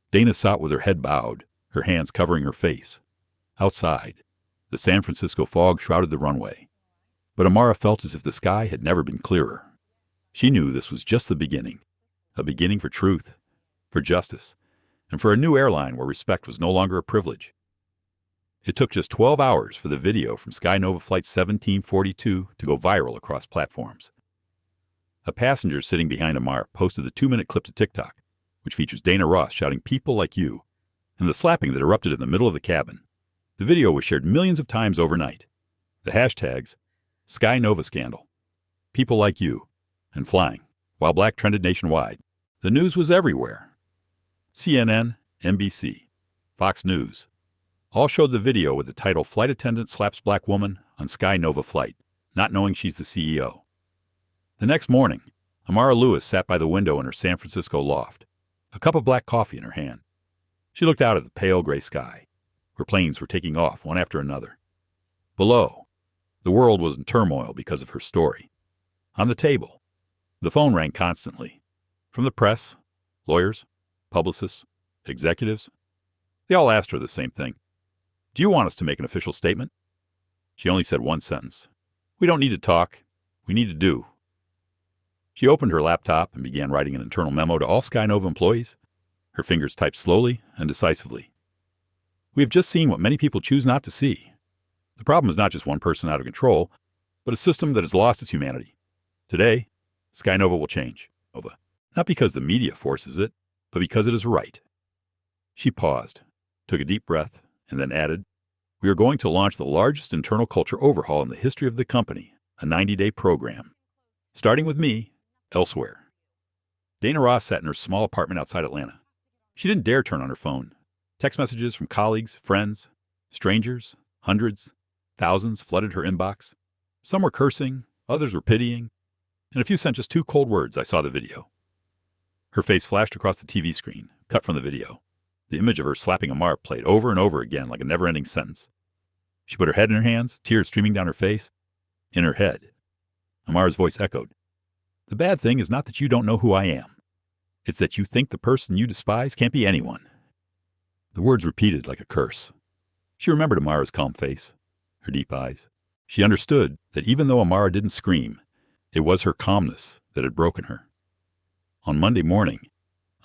S1: Dana sat with her head bowed, her hands covering her face. Outside, the San Francisco fog shrouded the runway. But Amara felt as if the sky had never been clearer. She knew this was just the beginning, a beginning for truth, for justice, and for a new airline where respect was no longer a privilege. It took just 12 hours for the video from SkyNova Flight 1742 to go viral across platforms. A passenger sitting behind Amara posted the 2-minute clip to TikTok, which features Dana Ross shouting "People like you," and the slapping that erupted in the middle of the cabin. The video was shared millions of times overnight. The hashtags SkyNova Scandal, People Like You, and Flying, while black trended nationwide. The news was everywhere. CNN, NBC, Fox News all showed the video with the title "Flight Attendant Slaps Black Woman on SkyNova Flight, Not Knowing She's the CEO." The next morning, Amara Lewis sat by the window in her San Francisco loft, a cup of black coffee in her hand. She looked out at the pale gray sky, where planes were taking off one after another. Below, the world was in turmoil because of her story. On the table, the phone rang constantly, from the press, lawyers, publicists, executives. They all asked her the same thing. "Do you want us to make an official statement?" She only said one sentence. "We don't need to talk. We need to do." She opened her laptop and began writing an internal memo to all SkyNova employees. Her fingers typed slowly and decisively. "We have just seen what many people choose not to see. The problem is not just one person out of control, but a system that has lost its humanity. Today, SkyNova will change. Not because the media forces it, but because it is right." She paused, took a deep breath, and then added, "We are going to launch the largest internal culture overhaul in the history of the company, a 90-day program. Starting with me, elsewhere." Dana Ross sat in her small apartment outside Atlanta. She didn't dare turn on her phone. Text messages from colleagues, friends, strangers, hundreds, thousands flooded her inbox. Some were cursing, others were pitying, and a few sent just 2 cold words, "I saw the video." Her face flashed across the TV screen, cut from the video. The image of her slapping Amara played over and over again like a never-ending sentence. She put her head in her hands, tears streaming down her face. In her head, Amara's voice echoed, "The bad thing is not that you don't know who I am. It's that you think the person you despise can't be anyone." The words repeated like a curse. She remembered Amara's calm face, her deep eyes. She understood that even though Amara didn't scream, it was her calmness that had broken her. On Monday morning,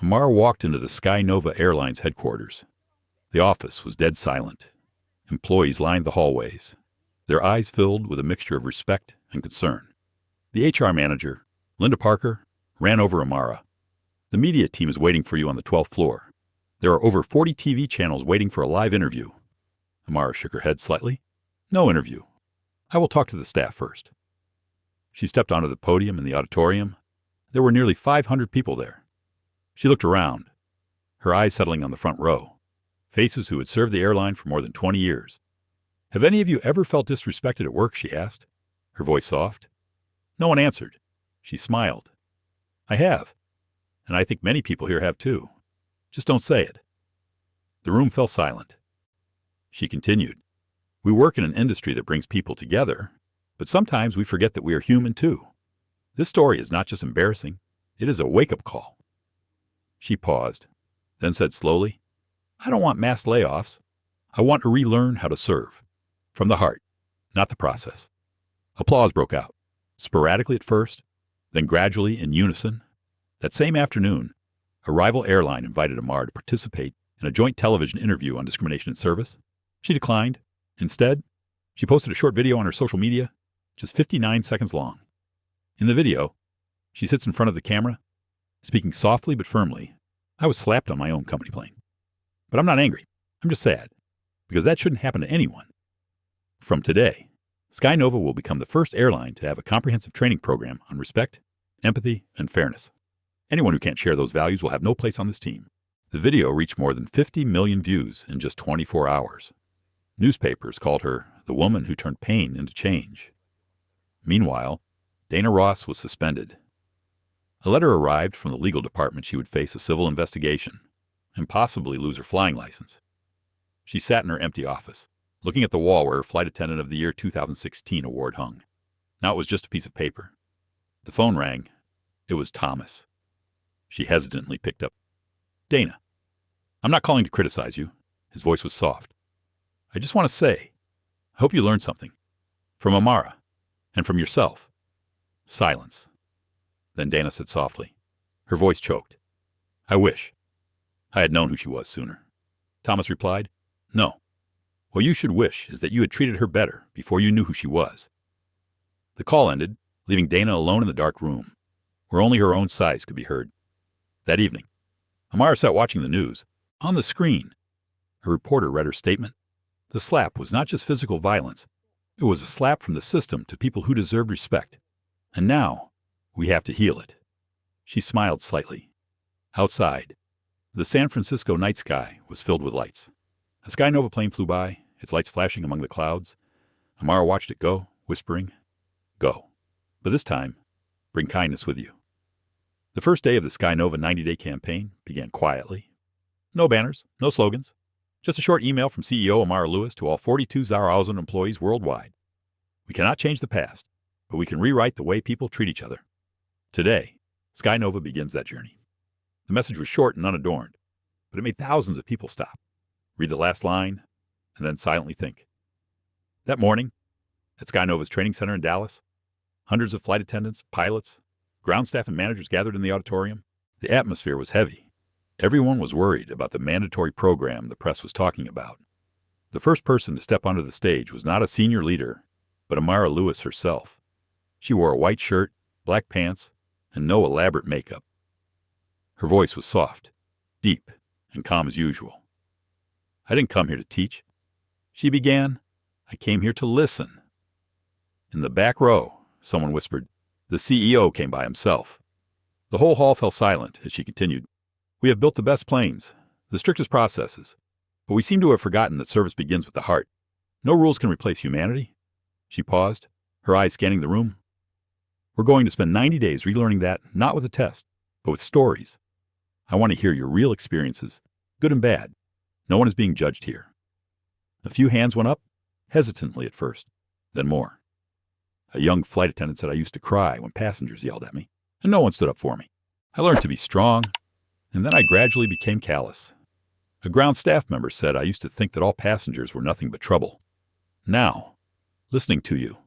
S1: Amara walked into the SkyNova Airlines headquarters. The office was dead silent. Employees lined the hallways, their eyes filled with a mixture of respect and concern. The HR manager, Linda Parker, ran over Amara. "The media team is waiting for you on the 12th floor. There are over 40 TV channels waiting for a live interview." Amara shook her head slightly. "No interview. I will talk to the staff first." She stepped onto the podium in the auditorium. There were nearly 500 people there. She looked around, her eyes settling on the front row, faces who had served the airline for more than 20 years. "Have any of you ever felt disrespected at work?" she asked, her voice soft. No one answered. She smiled. "I have, and I think many people here have too. Just don't say it." The room fell silent. She continued, "We work in an industry that brings people together, but sometimes we forget that we are human too. This story is not just embarrassing, it is a wake-up call." She paused, then said slowly, "I don't want mass layoffs. I want to relearn how to serve. From the heart, not the process." Applause broke out, sporadically at first, then gradually in unison. That same afternoon, a rival airline invited Amara to participate in a joint television interview on discrimination in service. She declined. Instead, she posted a short video on her social media, just 59 seconds long. In the video, she sits in front of the camera, speaking softly but firmly. "I was slapped on my own company plane. But I'm not angry. I'm just sad, because that shouldn't happen to anyone. From today, SkyNova will become the first airline to have a comprehensive training program on respect, empathy, and fairness. Anyone who can't share those values will have no place on this team." The video reached more than 50 million views in just 24 hours. Newspapers called her the woman who turned pain into change. Meanwhile, Dana Ross was suspended. A letter arrived from the legal department she would face a civil investigation and possibly lose her flying license. She sat in her empty office, looking at the wall where her Flight Attendant of the Year 2016 award hung. Now it was just a piece of paper. The phone rang. It was Thomas. She hesitantly picked up. "Dana, I'm not calling to criticize you." His voice was soft. "I just want to say, I hope you learned something. From Amara, and from yourself." Silence. Then Dana said softly. Her voice choked. "I wish I had known who she was sooner." Thomas replied, "No. What you should wish is that you had treated her better before you knew who she was." The call ended, leaving Dana alone in the dark room, where only her own sighs could be heard. That evening, Amara sat watching the news. On the screen, a reporter read her statement. The slap was not just physical violence. It was a slap from the system to people who deserved respect. And now, we have to heal it. She smiled slightly. Outside, the San Francisco night sky was filled with lights. A SkyNova plane flew by, its lights flashing among the clouds. Amara watched it go, whispering, "Go. But this time, bring kindness with you." The first day of the SkyNova 90-day campaign began quietly. No banners, no slogans, just a short email from CEO Amara Lewis to all 42,000 employees worldwide. "We cannot change the past, but we can rewrite the way people treat each other. Today, SkyNova begins that journey." The message was short and unadorned, but it made thousands of people stop, read the last line, and then silently think. That morning, at SkyNova's training center in Dallas, hundreds of flight attendants, pilots, ground staff, and managers gathered in the auditorium. The atmosphere was heavy. Everyone was worried about the mandatory program the press was talking about. The first person to step onto the stage was not a senior leader, but Amara Lewis herself. She wore a white shirt, black pants, and no elaborate makeup. Her voice was soft, deep, and calm as usual. "I didn't come here to teach. She began, "I came here to listen." In the back row, someone whispered, "The CEO came by himself." The whole hall fell silent as she continued, "We have built the best planes, the strictest processes, but we seem to have forgotten that service begins with the heart. No rules can replace humanity." She paused, her eyes scanning the room. "We're going to spend 90 days relearning that, not with a test, but with stories. I want to hear your real experiences, good and bad. No one is being judged here." A few hands went up, hesitantly at first, then more. A young flight attendant said I used to cry when passengers yelled at me, and no one stood up for me. I learned to be strong, and then I gradually became callous. A ground staff member said I used to think that all passengers were nothing but trouble. Now, listening to you,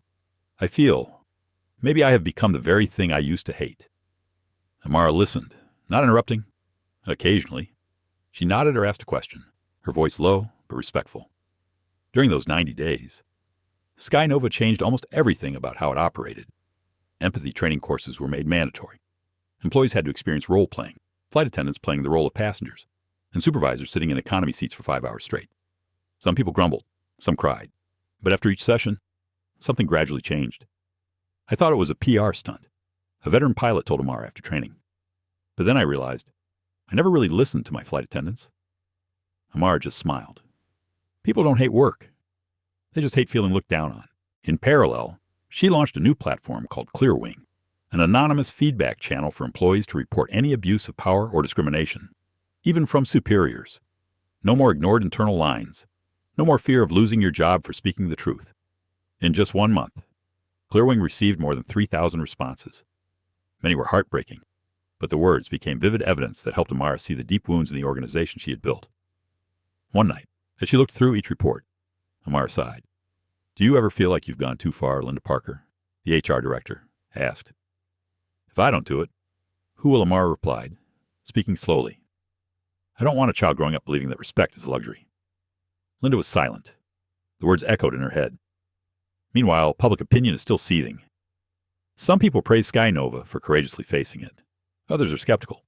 S1: I feel maybe I have become the very thing I used to hate. Amara listened, not interrupting. Occasionally, she nodded or asked a question, her voice low but respectful. During those 90 days, SkyNova changed almost everything about how it operated. Empathy training courses were made mandatory. Employees had to experience role-playing, flight attendants playing the role of passengers, and supervisors sitting in economy seats for 5 hours straight. Some people grumbled, some cried, but after each session, something gradually changed. I thought it was a PR stunt, a veteran pilot told Amara after training. But then I realized I never really listened to my flight attendants. Amara just smiled. People don't hate work. They just hate feeling looked down on. In parallel, she launched a new platform called Clearwing, an anonymous feedback channel for employees to report any abuse of power or discrimination, even from superiors. No more ignored internal lines. No more fear of losing your job for speaking the truth. In just 1 month, Clearwing received more than 3,000 responses. Many were heartbreaking, but the words became vivid evidence that helped Amara see the deep wounds in the organization she had built. One night, as she looked through each report, Amara sighed. "Do you ever feel like you've gone too far, Linda Parker?" the HR director asked. "If I don't do it, who will?" Amara replied, speaking slowly. "I don't want a child growing up believing that respect is a luxury." Linda was silent. The words echoed in her head. Meanwhile, public opinion is still seething. Some people praise SkyNova for courageously facing it. Others are skeptical.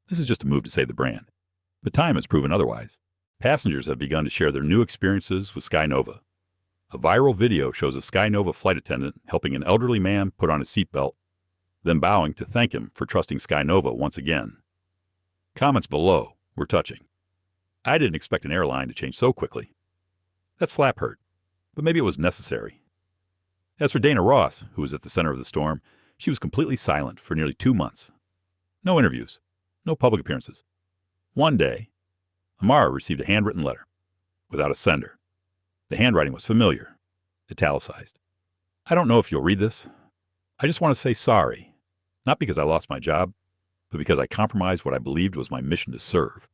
S1: This is just a move to save the brand. But time has proven otherwise. Passengers have begun to share their new experiences with SkyNova. A viral video shows a SkyNova flight attendant helping an elderly man put on his seatbelt, then bowing to thank him for trusting SkyNova once again. Comments below were touching. "I didn't expect an airline to change so quickly." That slap hurt, but maybe it was necessary. As for Dana Ross, who was at the center of the storm, she was completely silent for nearly 2 months. No interviews, no public appearances. One day, Amara received a handwritten letter, without a sender. The handwriting was familiar, italicized. "I don't know if you'll read this. I just want to say sorry, not because I lost my job, but because I compromised what I believed was my mission to serve.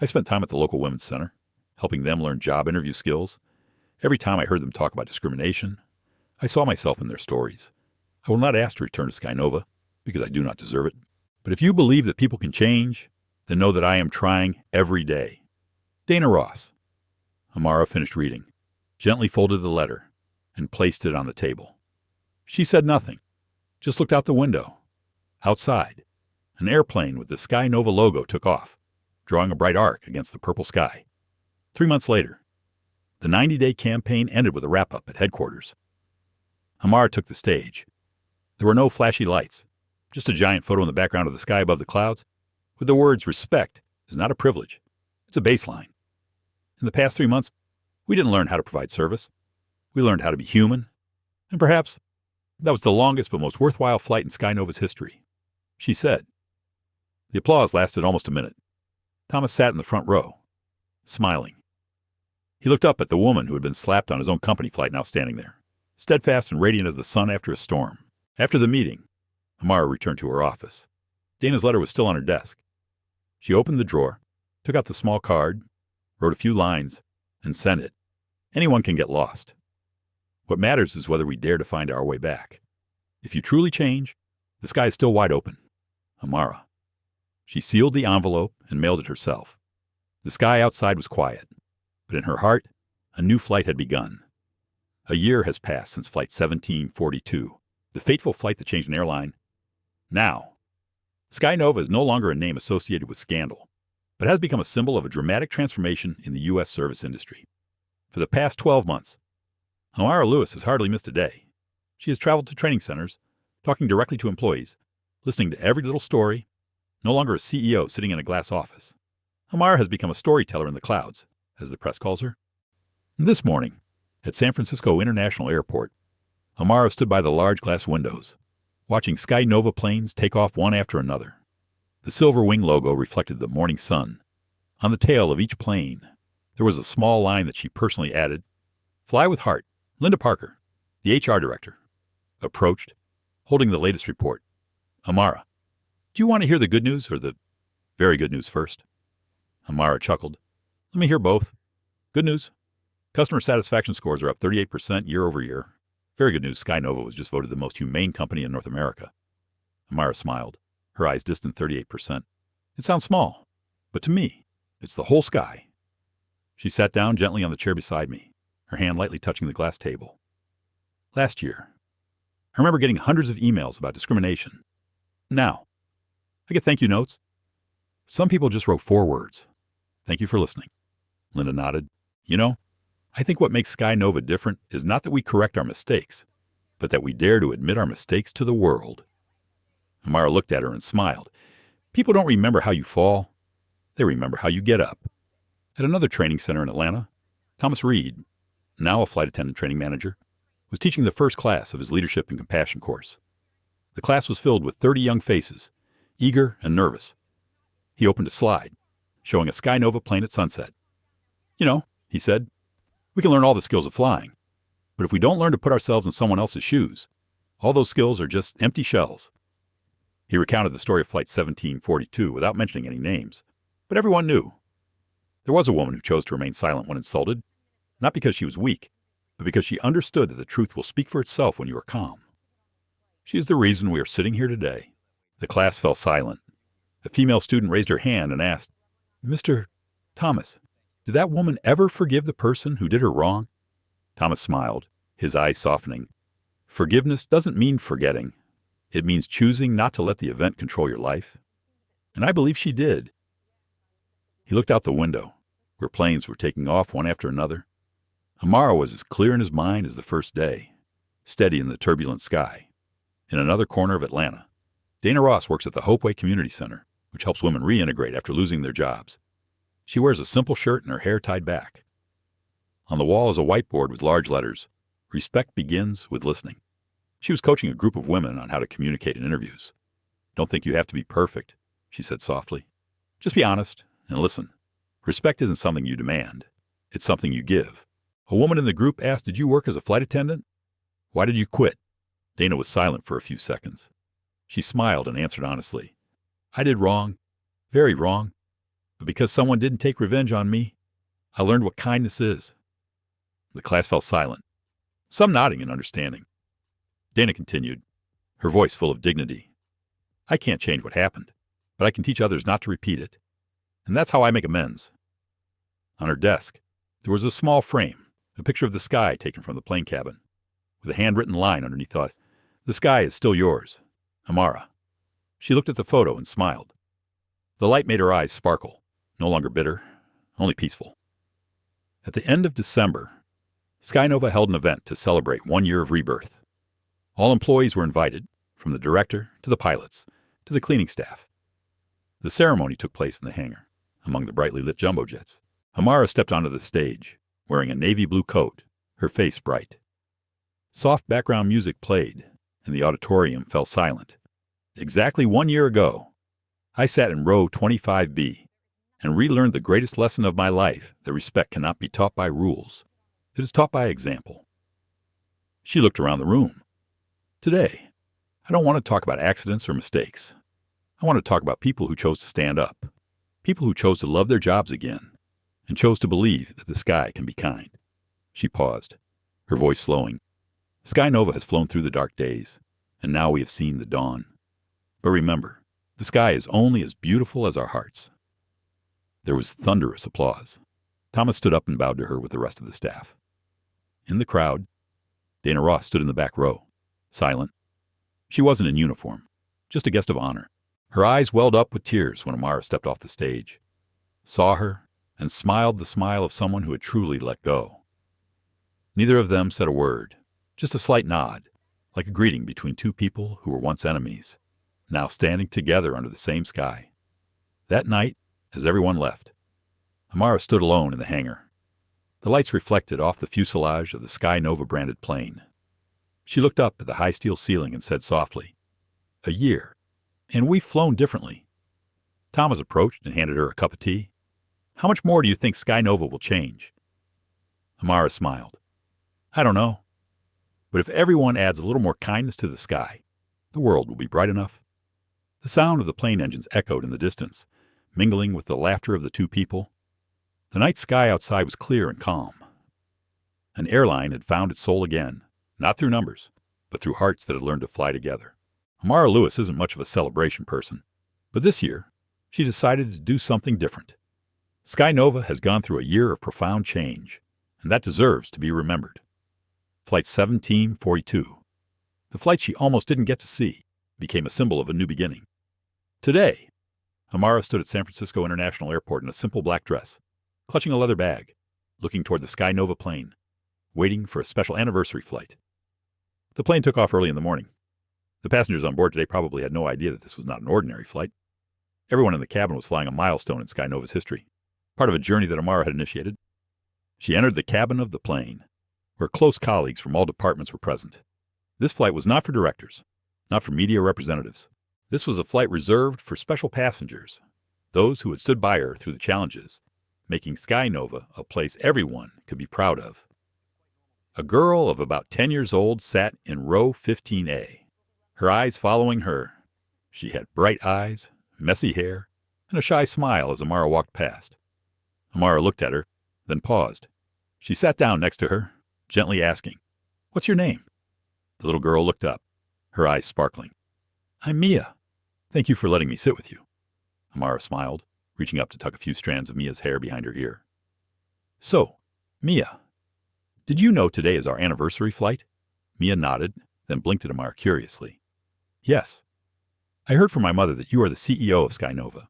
S1: I spent time at the local women's center, helping them learn job interview skills. Every time I heard them talk about discrimination, I saw myself in their stories. I will not ask to return to SkyNova, because I do not deserve it. But if you believe that people can change, then know that I am trying every day. Dana Ross." Amara finished reading, gently folded the letter, and placed it on the table. She said nothing, just looked out the window. Outside, an airplane with the SkyNova logo took off, drawing a bright arc against the purple sky. 3 months later, the 90-day campaign ended with a wrap-up at headquarters. Amara took the stage. There were no flashy lights, just a giant photo in the background of the sky above the clouds, with the words, "Respect is not a privilege, it's a baseline." In the past 3 months, we didn't learn how to provide service. We learned how to be human. And perhaps that was the longest but most worthwhile flight in SkyNova's history. She said. The applause lasted almost a minute. Thomas sat in the front row, smiling. He looked up at the woman who had been slapped on his own company flight now standing there, steadfast and radiant as the sun after a storm. After the meeting, Amara returned to her office. Dana's letter was still on her desk. She opened the drawer, took out the small card, wrote a few lines, and sent it. Anyone can get lost. What matters is whether we dare to find our way back. If you truly change, the sky is still wide open. Amara. She sealed the envelope and mailed it herself. The sky outside was quiet, but in her heart, a new flight had begun. A year has passed since Flight 1742, the fateful flight that changed an airline. Now, SkyNova is no longer a name associated with scandal, but has become a symbol of a dramatic transformation in the U.S. service industry. For the past 12 months, Amara Lewis has hardly missed a day. She has traveled to training centers, talking directly to employees, listening to every little story, no longer a CEO sitting in a glass office. Amara has become a storyteller in the clouds, as the press calls her. This morning, at San Francisco International Airport, Amara stood by the large glass windows, watching SkyNova planes take off one after another. The silver wing logo reflected the morning sun. On the tail of each plane, there was a small line that she personally added. Fly with heart, Linda Parker, the HR director, approached, holding the latest report. Amara, do you want to hear the good news or the very good news first? Amara chuckled. Let me hear both. Good news. Customer satisfaction scores are up 38% year over year. Very good news, SkyNova was just voted the most humane company in North America. Amara smiled, her eyes distant 38%. It sounds small, but to me, it's the whole sky. She sat down gently on the chair beside me, her hand lightly touching the glass table. Last year, I remember getting hundreds of emails about discrimination. Now, I get thank you notes. Some people just wrote 4 words. Thank you for listening. Linda nodded. You know, I think what makes SkyNova different is not that we correct our mistakes, but that we dare to admit our mistakes to the world. Amara looked at her and smiled. People don't remember how you fall. They remember how you get up. At another training center in Atlanta, Thomas Reed, now a flight attendant training manager, was teaching the first class of his Leadership and Compassion course. The class was filled with 30 young faces, eager and nervous. He opened a slide, showing a SkyNova plane at sunset. You know, he said, we can learn all the skills of flying, but if we don't learn to put ourselves in someone else's shoes, all those skills are just empty shells. He recounted the story of Flight 1742 without mentioning any names, but everyone knew. There was a woman who chose to remain silent when insulted, not because she was weak, but because she understood that the truth will speak for itself when you are calm. She is the reason we are sitting here today. The class fell silent. A female student raised her hand and asked, Mr. Thomas, did that woman ever forgive the person who did her wrong? Thomas smiled, his eyes softening. Forgiveness doesn't mean forgetting. It means choosing not to let the event control your life. And I believe she did. He looked out the window, where planes were taking off one after another. Amara was as clear in his mind as the first day, steady in the turbulent sky. In another corner of Atlanta, Dana Ross works at the Hopeway Community Center, which helps women reintegrate after losing their jobs. She wears a simple shirt and her hair tied back. On the wall is a whiteboard with large letters, Respect begins with listening. She was coaching a group of women on how to communicate in interviews. Don't think you have to be perfect, she said softly. Just be honest and listen. Respect isn't something you demand. It's something you give. A woman in the group asked, did you work as a flight attendant? Why did you quit? Dana was silent for a few seconds. She smiled and answered honestly. I did wrong, very wrong. But because someone didn't take revenge on me, I learned what kindness is. The class fell silent, some nodding in understanding. Dana continued, her voice full of dignity. I can't change what happened, but I can teach others not to repeat it. And that's how I make amends. On her desk, there was a small frame, a picture of the sky taken from the plane cabin, with a handwritten line underneath us. The sky is still yours, Amara. She looked at the photo and smiled. The light made her eyes sparkle, no longer bitter, only peaceful. At the end of December, SkyNova held an event to celebrate 1 year of rebirth. All employees were invited, from the director to the pilots to the cleaning staff. The ceremony took place in the hangar, among the brightly lit jumbo jets. Amara stepped onto the stage, wearing a navy blue coat, her face bright. Soft background music played, and the auditorium fell silent. Exactly 1 year ago, I sat in row 25B and relearned the greatest lesson of my life, that respect cannot be taught by rules. It is taught by example. She looked around the room. Today, I don't want to talk about accidents or mistakes. I want to talk about people who chose to stand up, people who chose to love their jobs again, and chose to believe that the sky can be kind. She paused, her voice slowing. SkyNova has flown through the dark days, and now we have seen the dawn. But remember, the sky is only as beautiful as our hearts. There was thunderous applause. Thomas stood up and bowed to her with the rest of the staff. In the crowd, Dana Ross stood in the back row, silent. She wasn't in uniform, just a guest of honor. Her eyes welled up with tears when Amara stepped off the stage, saw her, and smiled the smile of someone who had truly let go. Neither of them said a word, just a slight nod, like a greeting between two people who were once enemies, now standing together under the same sky. That night, as everyone left, Amara stood alone in the hangar. The lights reflected off the fuselage of the SkyNova branded plane. She looked up at the high steel ceiling and said softly, "A year, and we've flown differently." Thomas approached and handed her a cup of tea. "How much more do you think SkyNova will change?" Amara smiled. "I don't know. But if everyone adds a little more kindness to the sky, the world will be bright enough." The sound of the plane engines echoed in the distance, mingling with the laughter of the two people. The night sky outside was clear and calm. An airline had found its soul again, not through numbers, but through hearts that had learned to fly together. Amara Lewis isn't much of a celebration person, but this year, she decided to do something different. SkyNova has gone through a year of profound change, and that deserves to be remembered. Flight 1742, the flight she almost didn't get to see, became a symbol of a new beginning. Today, Amara stood at San Francisco International Airport in a simple black dress, clutching a leather bag, looking toward the SkyNova plane, waiting for a special anniversary flight. The plane took off early in the morning. The passengers on board today probably had no idea that this was not an ordinary flight. Everyone in the cabin was flying a milestone in SkyNova's history, part of a journey that Amara had initiated. She entered the cabin of the plane, where close colleagues from all departments were present. This flight was not for directors, not for media representatives. This was a flight reserved for special passengers, those who had stood by her through the challenges, making SkyNova a place everyone could be proud of. A girl of about 10 years old sat in row 15A, her eyes following her. She had bright eyes, messy hair, and a shy smile as Amara walked past. Amara looked at her, then paused. She sat down next to her, gently asking, "What's your name?" The little girl looked up, her eyes sparkling. "I'm Mia. Thank you for letting me sit with you." Amara smiled, reaching up to tuck a few strands of Mia's hair behind her ear. "So, Mia, did you know today is our anniversary flight?" Mia nodded, then blinked at Amara curiously. "Yes. I heard from my mother that you are the CEO of SkyNova."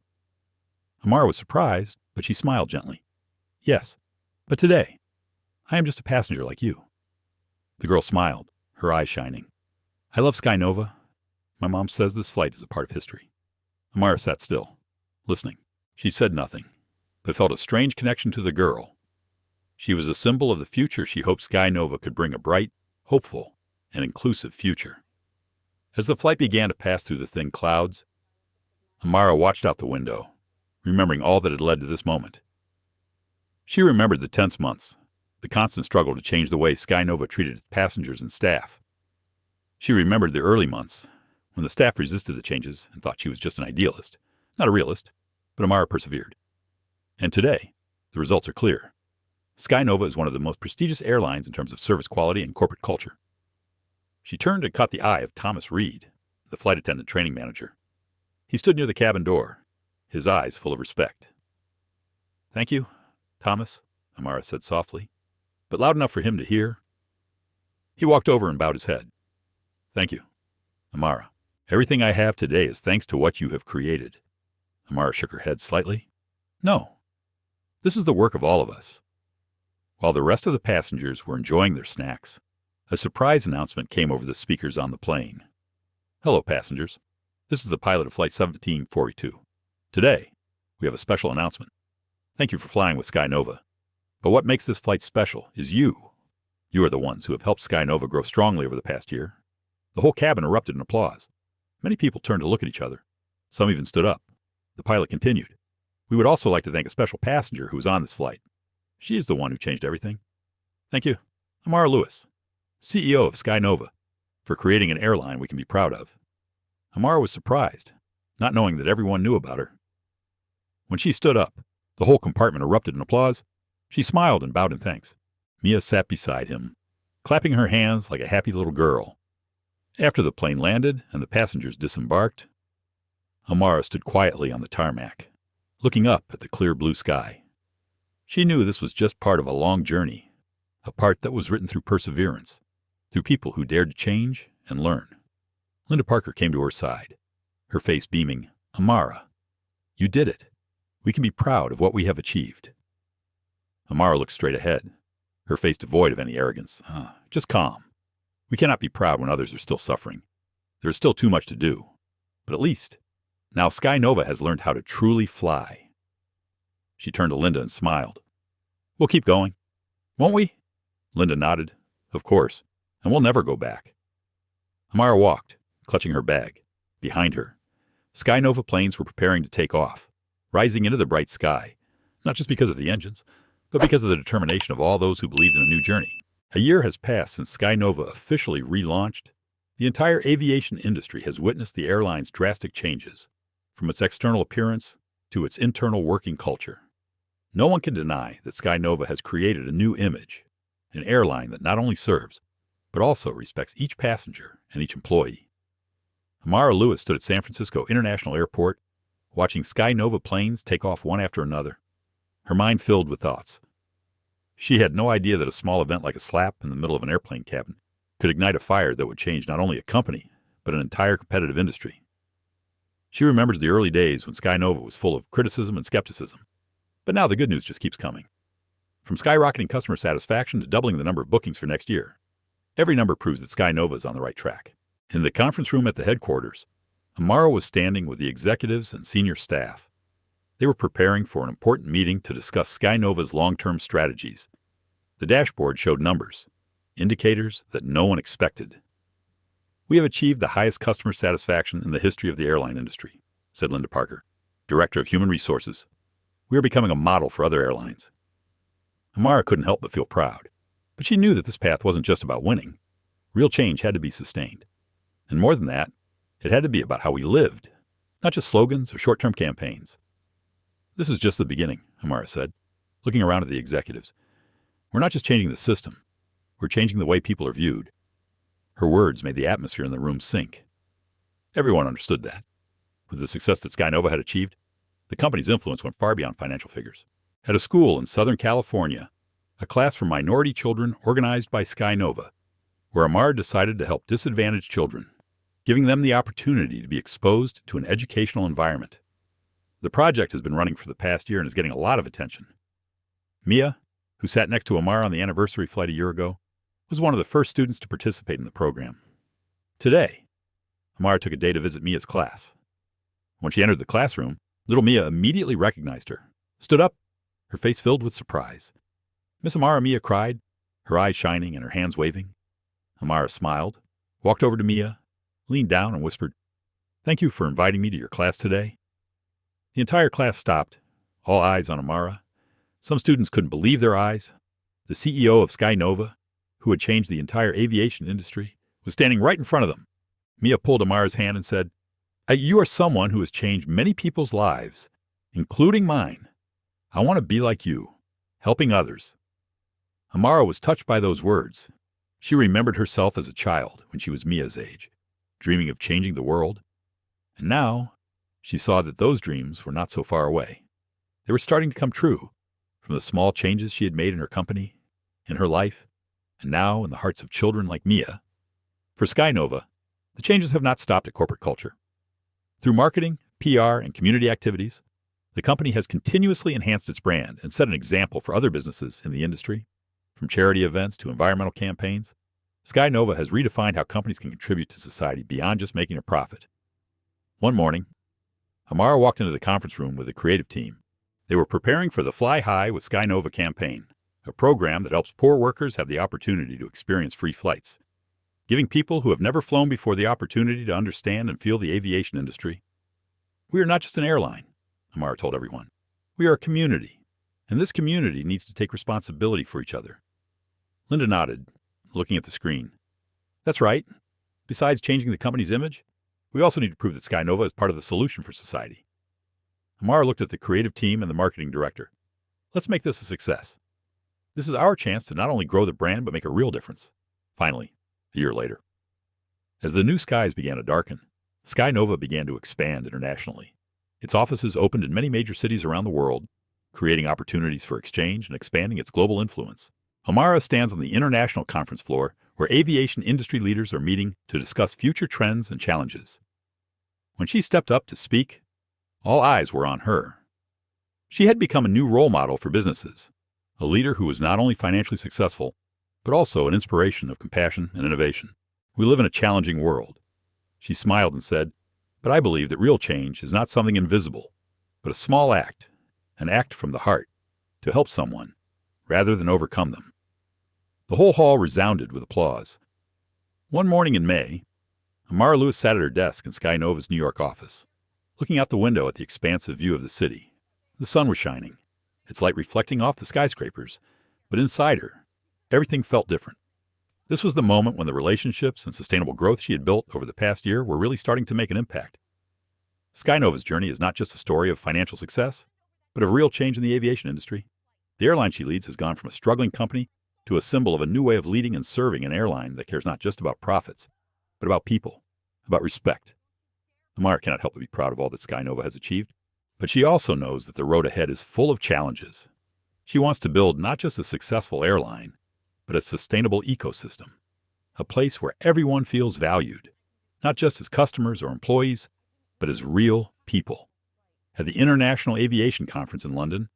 S1: Amara was surprised, but she smiled gently. "Yes, but today, I am just a passenger like you." The girl smiled, her eyes shining. "I love SkyNova. My mom says this flight is a part of history." Amara sat still, listening. She said nothing, but felt a strange connection to the girl. She was a symbol of the future she hoped SkyNova could bring, a bright, hopeful, and inclusive future. As the flight began to pass through the thin clouds, Amara watched out the window, remembering all that had led to this moment. She remembered the tense months, the constant struggle to change the way SkyNova treated its passengers and staff. She remembered the early months, when the staff resisted the changes and thought she was just an idealist, not a realist, but Amara persevered. And today, the results are clear. SkyNova is one of the most prestigious airlines in terms of service quality and corporate culture. She turned and caught the eye of Thomas Reed, the flight attendant training manager. He stood near the cabin door, his eyes full of respect. "Thank you, Thomas," Amara said softly, but loud enough for him to hear. He walked over and bowed his head. "Thank you, Amara. Everything I have today is thanks to what you have created." Amara shook her head slightly. "No, this is the work of all of us." While the rest of the passengers were enjoying their snacks, a surprise announcement came over the speakers on the plane. "Hello, passengers. This is the pilot of Flight 1742. Today, we have a special announcement. Thank you for flying with SkyNova. But what makes this flight special is you. You are the ones who have helped SkyNova grow strongly over the past year." The whole cabin erupted in applause. Many people turned to look at each other. Some even stood up. The pilot continued. "We would also like to thank a special passenger who was on this flight. She is the one who changed everything. Thank you, Amara Lewis, CEO of SkyNova, for creating an airline we can be proud of." Amara was surprised, not knowing that everyone knew about her. When she stood up, the whole compartment erupted in applause. She smiled and bowed in thanks. Mia sat beside him, clapping her hands like a happy little girl. After the plane landed and the passengers disembarked, Amara stood quietly on the tarmac, looking up at the clear blue sky. She knew this was just part of a long journey, a part that was written through perseverance, through people who dared to change and learn. Linda Parker came to her side, her face beaming. "Amara, you did it. We can be proud of what we have achieved." Amara looked straight ahead. her face devoid of any arrogance. Just calm. We cannot be proud when others are still suffering. There is still too much to do. But at least, now SkyNova has learned how to truly fly. She turned to Linda and smiled. We'll keep going. Won't we? Linda nodded. Of course. And we'll never go back. Amara walked, clutching her bag. Behind her, SkyNova planes were preparing to take off, rising into the bright sky, not just because of the engines, but because of the determination of all those who believed in a new journey. A year has passed since SkyNova officially relaunched. The entire aviation industry has witnessed the airline's drastic changes, from its external appearance to its internal working culture. No one can deny that SkyNova has created a new image, an airline that not only serves, but also respects each passenger and each employee. Amara Lewis stood at San Francisco International Airport, watching SkyNova planes take off one after another, her mind filled with thoughts. She had no idea that a small event like a slap in the middle of an airplane cabin could ignite a fire that would change not only a company, but an entire competitive industry. She remembers the early days when SkyNova was full of criticism and skepticism. But now the good news just keeps coming. From skyrocketing customer satisfaction to doubling the number of bookings for next year, every number proves that SkyNova is on the right track. In the conference room at the headquarters, Amara was standing with the executives and senior staff. They were preparing for an important meeting to discuss SkyNova's long-term strategies. The dashboard showed numbers, indicators that no one expected. We have achieved the highest customer satisfaction in the history of the airline industry, said Linda Parker, Director of Human Resources. We are becoming a model for other airlines. Amara couldn't help but feel proud, but she knew that this path wasn't just about winning. Real change had to be sustained. And more than that, it had to be about how we lived, not just slogans or short-term campaigns. This is just the beginning, Amara said, looking around at the executives. We're not just changing the system. We're changing the way people are viewed. Her words made the atmosphere in the room sink. Everyone understood that. With the success that SkyNova had achieved, the company's influence went far beyond financial figures. At a school in Southern California, a class for minority children organized by SkyNova, where Amara decided to help disadvantaged children, giving them the opportunity to be exposed to an educational environment. The project has been running for the past year and is getting a lot of attention. Mia, who sat next to Amara on the anniversary flight a year ago, was one of the first students to participate in the program. Today, Amara took a day to visit Mia's class. When she entered the classroom, little Mia immediately recognized her, stood up, her face filled with surprise. Miss Amara, Mia cried, her eyes shining and her hands waving. Amara smiled, walked over to Mia, leaned down and whispered, "Thank you for inviting me to your class today." The entire class stopped, all eyes on Amara. Some students couldn't believe their eyes. The CEO of SkyNova, who had changed the entire aviation industry, was standing right in front of them. Mia pulled Amara's hand and said, "You are someone who has changed many people's lives, including mine. I want to be like you, helping others." Amara was touched by those words. She remembered herself as a child when she was Mia's age, dreaming of changing the world. And now, she saw that those dreams were not so far away. They were starting to come true, from the small changes she had made in her company, in her life, and now in the hearts of children like Mia. For SkyNova, the changes have not stopped at corporate culture. Through marketing, PR, and community activities, the company has continuously enhanced its brand and set an example for other businesses in the industry. From charity events to environmental campaigns, SkyNova has redefined how companies can contribute to society beyond just making a profit. One morning, Amara walked into the conference room with the creative team. They were preparing for the Fly High with SkyNova campaign, a program that helps poor workers have the opportunity to experience free flights, giving people who have never flown before the opportunity to understand and feel the aviation industry. We are not just an airline, Amara told everyone. We are a community, and this community needs to take responsibility for each other. Linda nodded, looking at the screen. That's right. Besides changing the company's image, we also need to prove that SkyNova is part of the solution for society. Amara looked at the creative team and the marketing director. Let's make this a success. This is our chance to not only grow the brand but make a real difference. Finally, a year later. As the new skies began to darken, SkyNova began to expand internationally. Its offices opened in many major cities around the world, creating opportunities for exchange and expanding its global influence. Amara stands on the international conference floor where aviation industry leaders are meeting to discuss future trends and challenges. When she stepped up to speak, all eyes were on her. She had become a new role model for businesses, a leader who was not only financially successful, but also an inspiration of compassion and innovation. We live in a challenging world. She smiled and said, but I believe that real change is not something invisible, but a small act, an act from the heart, to help someone, rather than overcome them. The whole hall resounded with applause. One morning in May, Amara Lewis sat at her desk in SkyNova's New York office, looking out the window at the expansive view of the city. The sun was shining, its light reflecting off the skyscrapers, but inside her, everything felt different. This was the moment when the relationships and sustainable growth she had built over the past year were really starting to make an impact. SkyNova's journey is not just a story of financial success, but of real change in the aviation industry. The airline she leads has gone from a struggling company to a symbol of a new way of leading and serving an airline that cares not just about profits, but about people, about respect. Amara cannot help but be proud of all that SkyNova has achieved, but she also knows that the road ahead is full of challenges. She wants to build not just a successful airline, but a sustainable ecosystem, a place where everyone feels valued, not just as customers or employees, but as real people. At the International Aviation Conference in London,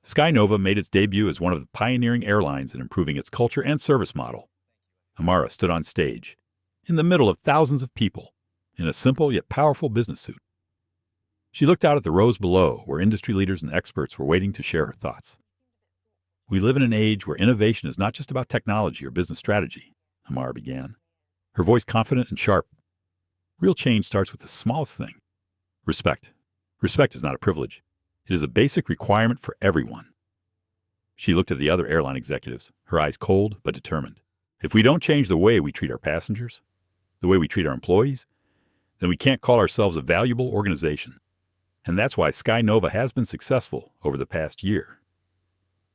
S1: SkyNova made its debut as one of the pioneering airlines in improving its culture and service model. Amara stood on stage, in the middle of thousands of people, in a simple yet powerful business suit. She looked out at the rows below, where industry leaders and experts were waiting to share her thoughts. We live in an age where innovation is not just about technology or business strategy, Amara began, her voice confident and sharp. Real change starts with the smallest thing: respect. Respect is not a privilege. It is a basic requirement for everyone. She looked at the other airline executives, her eyes cold but determined. If we don't change the way we treat our passengers, the way we treat our employees, then we can't call ourselves a valuable organization. And that's why SkyNova has been successful over the past year.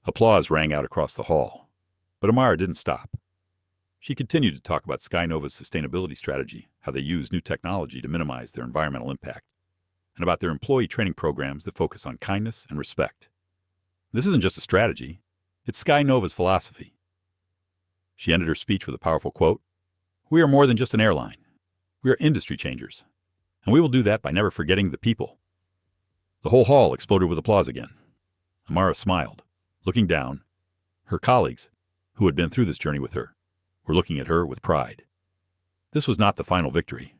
S1: Applause rang out across the hall, but Amara didn't stop. She continued to talk about SkyNova's sustainability strategy, how they use new technology to minimize their environmental impact, and about their employee training programs that focus on kindness and respect. This isn't just a strategy, it's SkyNova's philosophy. She ended her speech with a powerful quote, "We are more than just an airline. We are industry changers, and we will do that by never forgetting the people." The whole hall exploded with applause again. Amara smiled, looking down. Her colleagues, who had been through this journey with her, were looking at her with pride. This was not the final victory,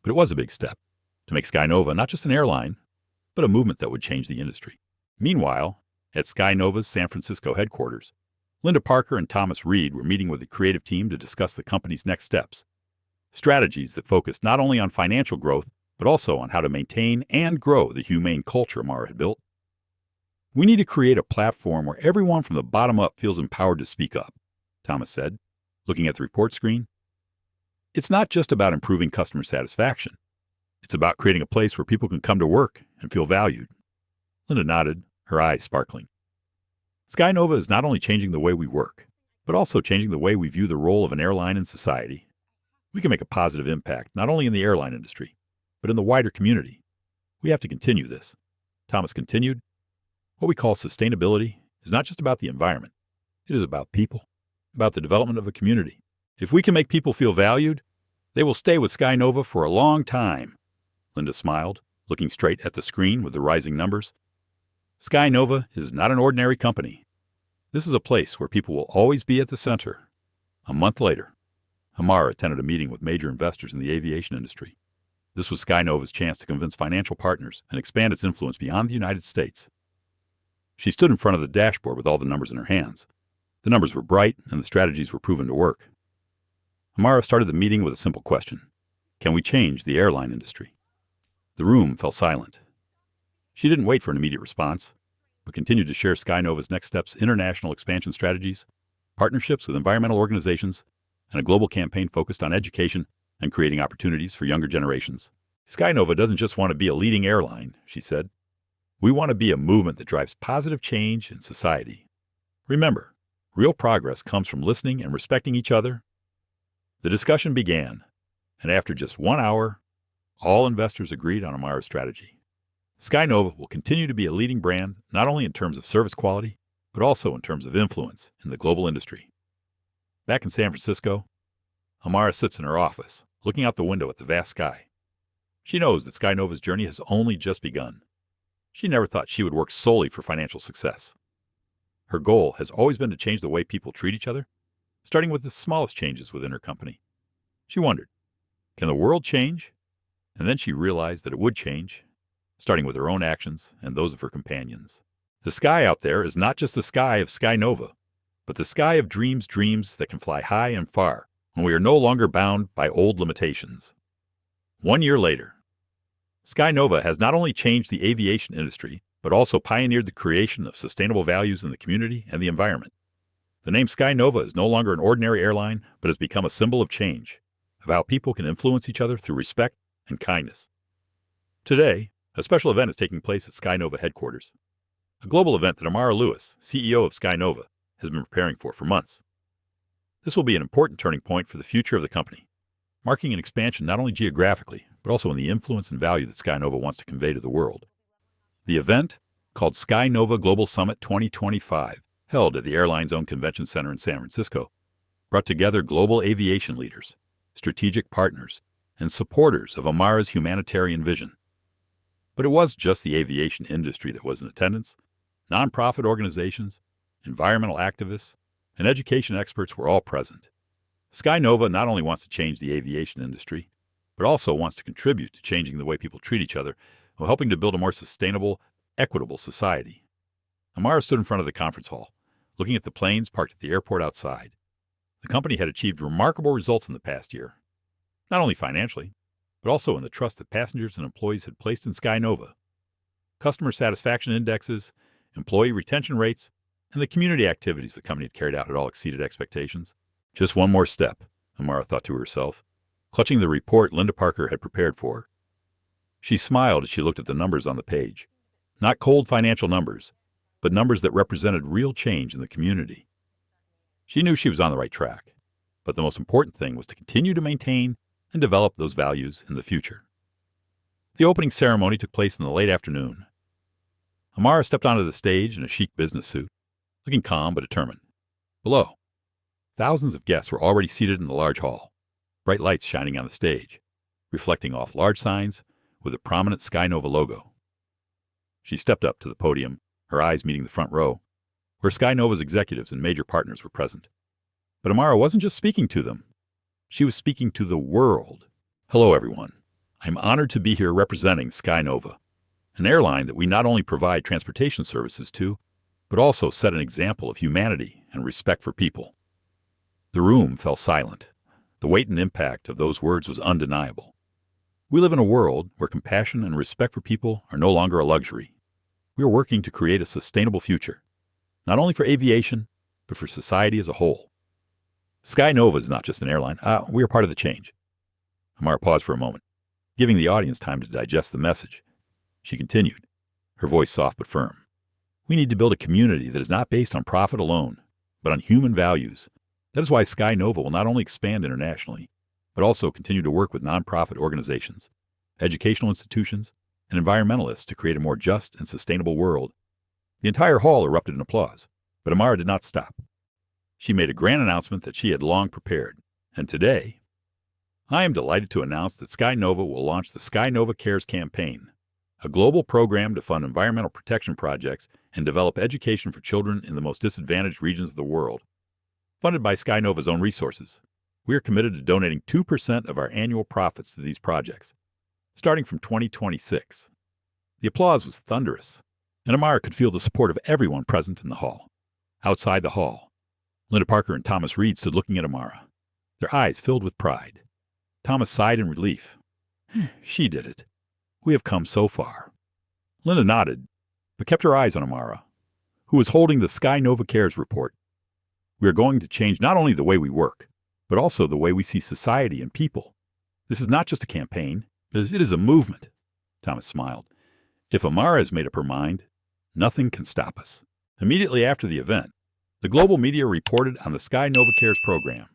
S1: but it was a big step to make SkyNova not just an airline, but a movement that would change the industry. Meanwhile, at SkyNova's San Francisco headquarters, Linda Parker and Thomas Reed were meeting with the creative team to discuss the company's next steps, strategies that focused not only on financial growth, but also on how to maintain and grow the humane culture Amara had built. "We need to create a platform where everyone from the bottom up feels empowered to speak up," Thomas said, looking at the report screen. "It's not just about improving customer satisfaction. It's about creating a place where people can come to work and feel valued." Linda nodded, her eyes sparkling. SkyNova is not only changing the way we work, but also changing the way we view the role of an airline in society. We can make a positive impact not only in the airline industry, but in the wider community. We have to continue this. Thomas continued, "What we call sustainability is not just about the environment. It is about people, about the development of a community. If we can make people feel valued, they will stay with SkyNova for a long time." Linda smiled, looking straight at the screen with the rising numbers. "SkyNova is not an ordinary company. This is a place where people will always be at the center." A month later, Amara attended a meeting with major investors in the aviation industry. This was SkyNova's chance to convince financial partners and expand its influence beyond the United States. She stood in front of the dashboard with all the numbers in her hands. The numbers were bright, and the strategies were proven to work. Amara started the meeting with a simple question: can we change the airline industry? The room fell silent. She didn't wait for an immediate response, but continued to share SkyNova's next steps: international expansion strategies, partnerships with environmental organizations, and a global campaign focused on education and creating opportunities for younger generations. "SkyNova doesn't just want to be a leading airline," she said. "We want to be a movement that drives positive change in society. Remember, real progress comes from listening and respecting each other." The discussion began, and after just 1 hour, all investors agreed on Amara's strategy. SkyNova will continue to be a leading brand, not only in terms of service quality, but also in terms of influence in the global industry. Back in San Francisco, Amara sits in her office, looking out the window at the vast sky. She knows that SkyNova's journey has only just begun. She never thought she would work solely for financial success. Her goal has always been to change the way people treat each other, starting with the smallest changes within her company. She wondered, can the world change? And then she realized that it would change, starting with her own actions and those of her companions. The sky out there is not just the sky of SkyNova, but the sky of dreams that can fly high and far when we are no longer bound by old limitations. 1 year later, SkyNova has not only changed the aviation industry, but also pioneered the creation of sustainable values in the community and the environment. The name SkyNova is no longer an ordinary airline, but has become a symbol of change, of how people can influence each other through respect and kindness. Today, a special event is taking place at SkyNova headquarters, a global event that Amara Lewis, CEO of SkyNova, has been preparing for months. This will be an important turning point for the future of the company, marking an expansion not only geographically, but also in the influence and value that SkyNova wants to convey to the world. The event, called SkyNova Global Summit 2025, held at the Airline's own convention center in San Francisco, brought together global aviation leaders, strategic partners, and supporters of Amara's humanitarian vision. But it wasn't just the aviation industry that was in attendance. Nonprofit organizations, environmental activists, and education experts were all present. SkyNova not only wants to change the aviation industry, but also wants to contribute to changing the way people treat each other while helping to build a more sustainable, equitable society. Amara stood in front of the conference hall, looking at the planes parked at the airport outside. The company had achieved remarkable results in the past year, not only financially, but also in the trust that passengers and employees had placed in SkyNova. Customer satisfaction indexes, employee retention rates, and the community activities the company had carried out had all exceeded expectations. Just one more step, Amara thought to herself, clutching the report Linda Parker had prepared for her. She smiled as she looked at the numbers on the page. Not cold financial numbers, but numbers that represented real change in the community. She knew she was on the right track, but the most important thing was to continue to maintain and develop those values in the future. The opening ceremony took place in the late afternoon. Amara stepped onto the stage in a chic business suit, looking calm but determined. Below, thousands of guests were already seated in the large hall, bright lights shining on the stage, reflecting off large signs with a prominent SkyNova logo. She stepped up to the podium, her eyes meeting the front row, where SkyNova's executives and major partners were present. But Amara wasn't just speaking to them. She was speaking to the world. Hello, everyone. I'm honored to be here representing SkyNova, an airline that we not only provide transportation services to, but also set an example of humanity and respect for people. The room fell silent. The weight and impact of those words was undeniable. We live in a world where compassion and respect for people are no longer a luxury. We are working to create a sustainable future, not only for aviation, but for society as a whole. SkyNova is not just an airline. We are part of the change. Amara paused for a moment, giving the audience time to digest the message. She continued, her voice soft but firm. We need to build a community that is not based on profit alone, but on human values. That is why SkyNova will not only expand internationally, but also continue to work with nonprofit organizations, educational institutions, and environmentalists to create a more just and sustainable world. The entire hall erupted in applause, but Amara did not stop. She made a grand announcement that she had long prepared, and today, I am delighted to announce that SkyNova will launch the SkyNova Cares campaign, a global program to fund environmental protection projects and develop education for children in the most disadvantaged regions of the world. Funded by SkyNova's own resources, we are committed to donating 2% of our annual profits to these projects, starting from 2026. The applause was thunderous, and Amara could feel the support of everyone present in the hall. Outside the hall, Linda Parker and Thomas Reed stood looking at Amara, their eyes filled with pride. Thomas sighed in relief. She did it. We have come so far. Linda nodded, but kept her eyes on Amara, who was holding the SkyNova Cares report. We are going to change not only the way we work, but also the way we see society and people. This is not just a campaign, it is a movement. Thomas smiled. If Amara has made up her mind, nothing can stop us. Immediately after the event, the global media reported on the SkyNova Cares program.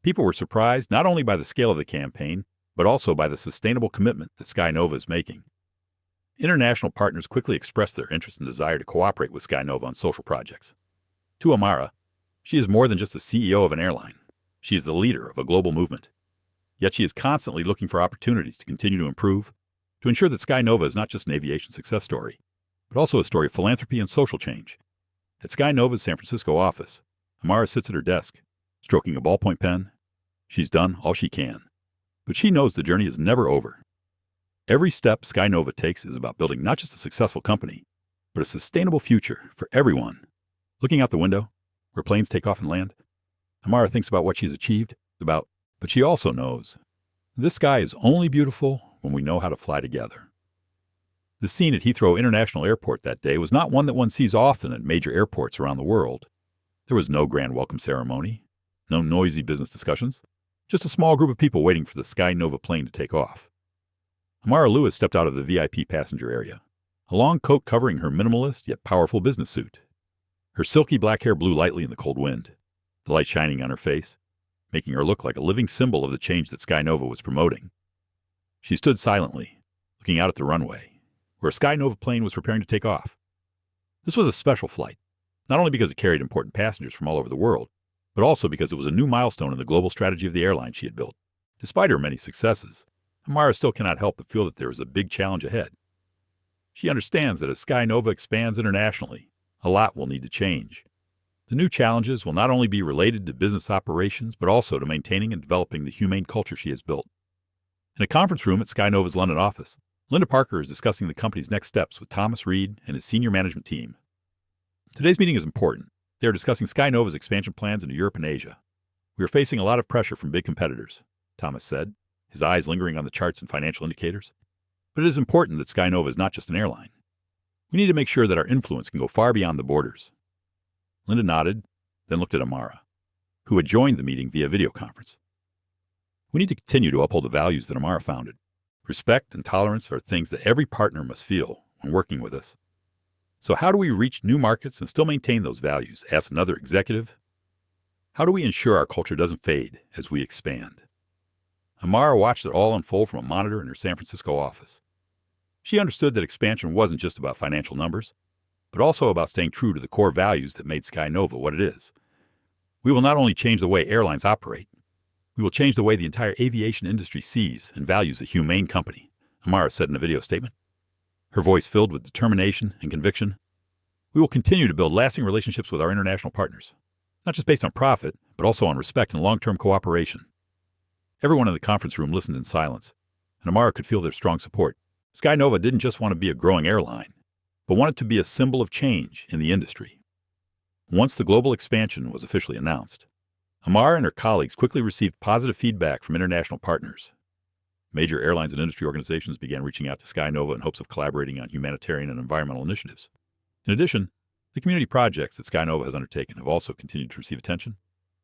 S1: People were surprised not only by the scale of the campaign, but also by the sustainable commitment that SkyNova is making. International partners quickly expressed their interest and desire to cooperate with SkyNova on social projects. To Amara, she is more than just the CEO of an airline. She is the leader of a global movement. Yet she is constantly looking for opportunities to continue to improve, to ensure that SkyNova is not just an aviation success story, but also a story of philanthropy and social change. At SkyNova's San Francisco office, Amara sits at her desk, stroking a ballpoint pen. She's done all she can. But she knows the journey is never over. Every step SkyNova takes is about building not just a successful company, but a sustainable future for everyone. Looking out the window, where planes take off and land, Amara thinks about what she's achieved, but she also knows this sky is only beautiful when we know how to fly together. The scene at Heathrow International Airport that day was not one that one sees often at major airports around the world. There was no grand welcome ceremony, no noisy business discussions, just a small group of people waiting for the SkyNova plane to take off. Amara Lewis stepped out of the VIP passenger area, a long coat covering her minimalist yet powerful business suit. Her silky black hair blew lightly in the cold wind, the light shining on her face, making her look like a living symbol of the change that SkyNova was promoting. She stood silently, looking out at the runway, where a SkyNova plane was preparing to take off. This was a special flight, not only because it carried important passengers from all over the world, but also because it was a new milestone in the global strategy of the airline she had built. Despite her many successes, Amara still cannot help but feel that there is a big challenge ahead. She understands that as SkyNova expands internationally, a lot will need to change. The new challenges will not only be related to business operations, but also to maintaining and developing the humane culture she has built. In a conference room at SkyNova's London office, Linda Parker is discussing the company's next steps with Thomas Reed and his senior management team. Today's meeting is important. They are discussing SkyNova's expansion plans into Europe and Asia. We are facing a lot of pressure from big competitors, Thomas said, his eyes lingering on the charts and financial indicators. But it is important that SkyNova is not just an airline. We need to make sure that our influence can go far beyond the borders. Linda nodded, then looked at Amara, who had joined the meeting via video conference. We need to continue to uphold the values that Amara founded. Respect and tolerance are things that every partner must feel when working with us. So how do we reach new markets and still maintain those values? Asked another executive. How do we ensure our culture doesn't fade as we expand? Amara watched it all unfold from a monitor in her San Francisco office. She understood that expansion wasn't just about financial numbers, but also about staying true to the core values that made SkyNova what it is. We will not only change the way airlines operate, we will change the way the entire aviation industry sees and values a humane company, Amara said in a video statement, her voice filled with determination and conviction. We will continue to build lasting relationships with our international partners, not just based on profit, but also on respect and long-term cooperation. Everyone in the conference room listened in silence, and Amara could feel their strong support. SkyNova didn't just want to be a growing airline, but wanted to be a symbol of change in the industry. Once the global expansion was officially announced, Amara and her colleagues quickly received positive feedback from international partners. Major airlines and industry organizations began reaching out to SkyNova in hopes of collaborating on humanitarian and environmental initiatives. In addition, the community projects that SkyNova has undertaken have also continued to receive attention,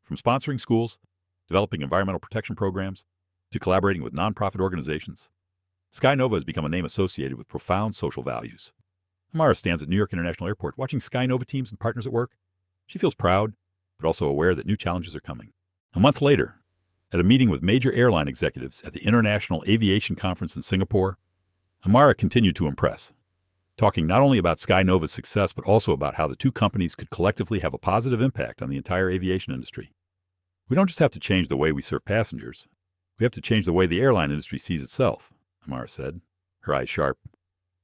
S1: from sponsoring schools, developing environmental protection programs, to collaborating with nonprofit organizations. SkyNova has become a name associated with profound social values. Amara stands at New York International Airport watching SkyNova teams and partners at work. She feels proud, but also aware that new challenges are coming. A month later, at a meeting with major airline executives at the International Aviation Conference in Singapore, Amara continued to impress, talking not only about SkyNova's success, but also about how the two companies could collectively have a positive impact on the entire aviation industry. We don't just have to change the way we serve passengers. We have to change the way the airline industry sees itself, Amara said, her eyes sharp.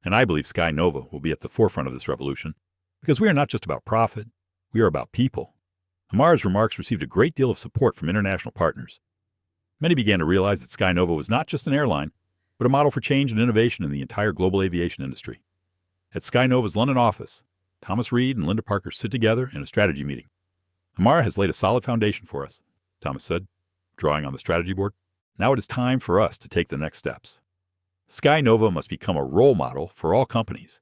S1: And I believe SkyNova will be at the forefront of this revolution, because we are not just about profit, we are about people. Amara's remarks received a great deal of support from international partners. Many began to realize that SkyNova was not just an airline, but a model for change and innovation in the entire global aviation industry. At SkyNova's London office, Thomas Reed and Linda Parker sit together in a strategy meeting. Amara has laid a solid foundation for us, Thomas said, drawing on the strategy board. Now it is time for us to take the next steps. SkyNova must become a role model for all companies,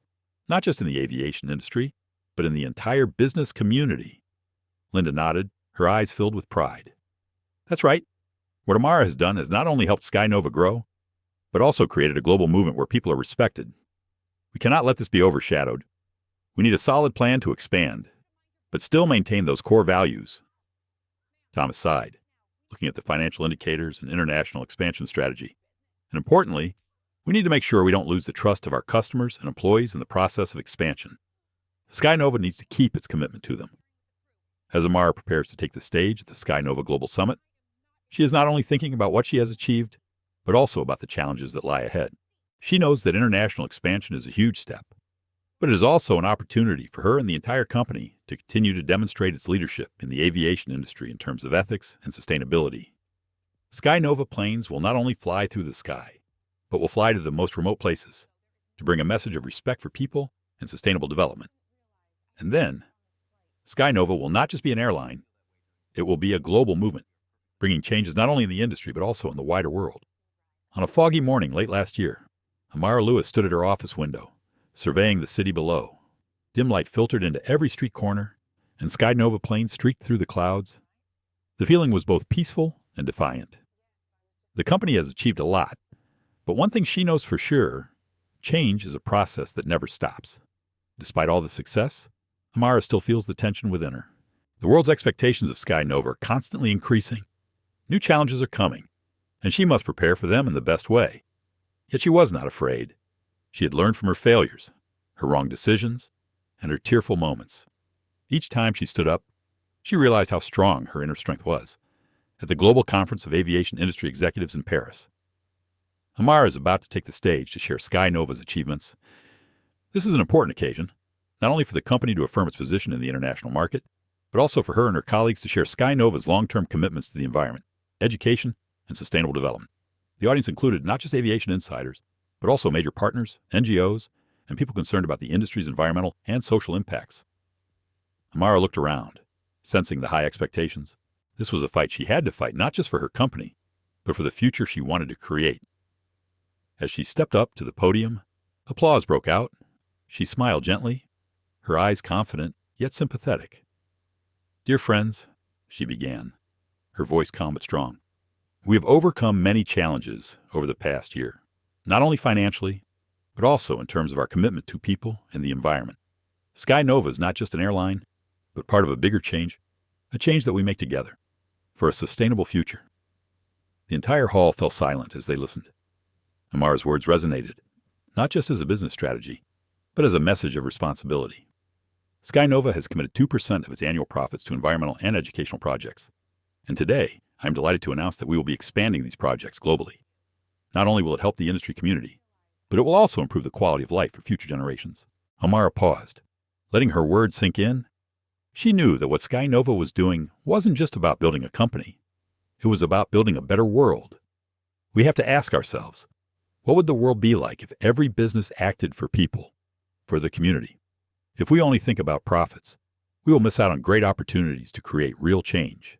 S1: not just in the aviation industry, but in the entire business community. Linda nodded, her eyes filled with pride. That's right. What Amara has done has not only helped SkyNova grow, but also created a global movement where people are respected. We cannot let this be overshadowed. We need a solid plan to expand, but still maintain those core values. Thomas sighed, looking at the financial indicators and international expansion strategy. And importantly, we need to make sure we don't lose the trust of our customers and employees in the process of expansion. SkyNova needs to keep its commitment to them. As Amara prepares to take the stage at the SkyNova Global Summit, she is not only thinking about what she has achieved, but also about the challenges that lie ahead. She knows that international expansion is a huge step, But it is also an opportunity for her and the entire company to continue to demonstrate its leadership in the aviation industry in terms of ethics and sustainability. SkyNova planes will not only fly through the sky, but will fly to the most remote places to bring a message of respect for people and sustainable development. And then, SkyNova will not just be an airline, it will be a global movement, bringing changes not only in the industry but also in the wider world. On a foggy morning late last year, Amara Lewis stood at her office window, surveying the city below. Dim light filtered into every street corner, and SkyNova planes streaked through the clouds. The feeling was both peaceful and defiant. The company has achieved a lot, but one thing she knows for sure, change is a process that never stops. Despite all the success, Amara still feels the tension within her. The world's expectations of SkyNova are constantly increasing. New challenges are coming, and she must prepare for them in the best way. Yet she was not afraid. She had learned from her failures, her wrong decisions, and her tearful moments. Each time she stood up, she realized how strong her inner strength was. At the Global Conference of Aviation Industry Executives in Paris, Amara is about to take the stage to share SkyNova's achievements. This is an important occasion, not only for the company to affirm its position in the international market, but also for her and her colleagues to share SkyNova's long-term commitments to the environment, education, and sustainable development. The audience included not just aviation insiders, but also major partners, NGOs, and people concerned about the industry's environmental and social impacts. Amara looked around, sensing the high expectations. This was a fight she had to fight, not just for her company, but for the future she wanted to create. As she stepped up to the podium, applause broke out. She smiled gently, her eyes confident, yet sympathetic. "Dear friends," she began, her voice calm but strong, "we have overcome many challenges over the past year, not only financially, but also in terms of our commitment to people and the environment. SkyNova is not just an airline, but part of a bigger change, a change that we make together, for a sustainable future." The entire hall fell silent as they listened. Amara's words resonated, not just as a business strategy, but as a message of responsibility. SkyNova has committed 2% of its annual profits to environmental and educational projects. And today, I am delighted to announce that we will be expanding these projects globally. Not only will it help the industry community, but it will also improve the quality of life for future generations. Amara paused, letting her words sink in. She knew that what SkyNova was doing wasn't just about building a company. It was about building a better world. We have to ask ourselves, what would the world be like if every business acted for people, for the community? If we only think about profits, we will miss out on great opportunities to create real change.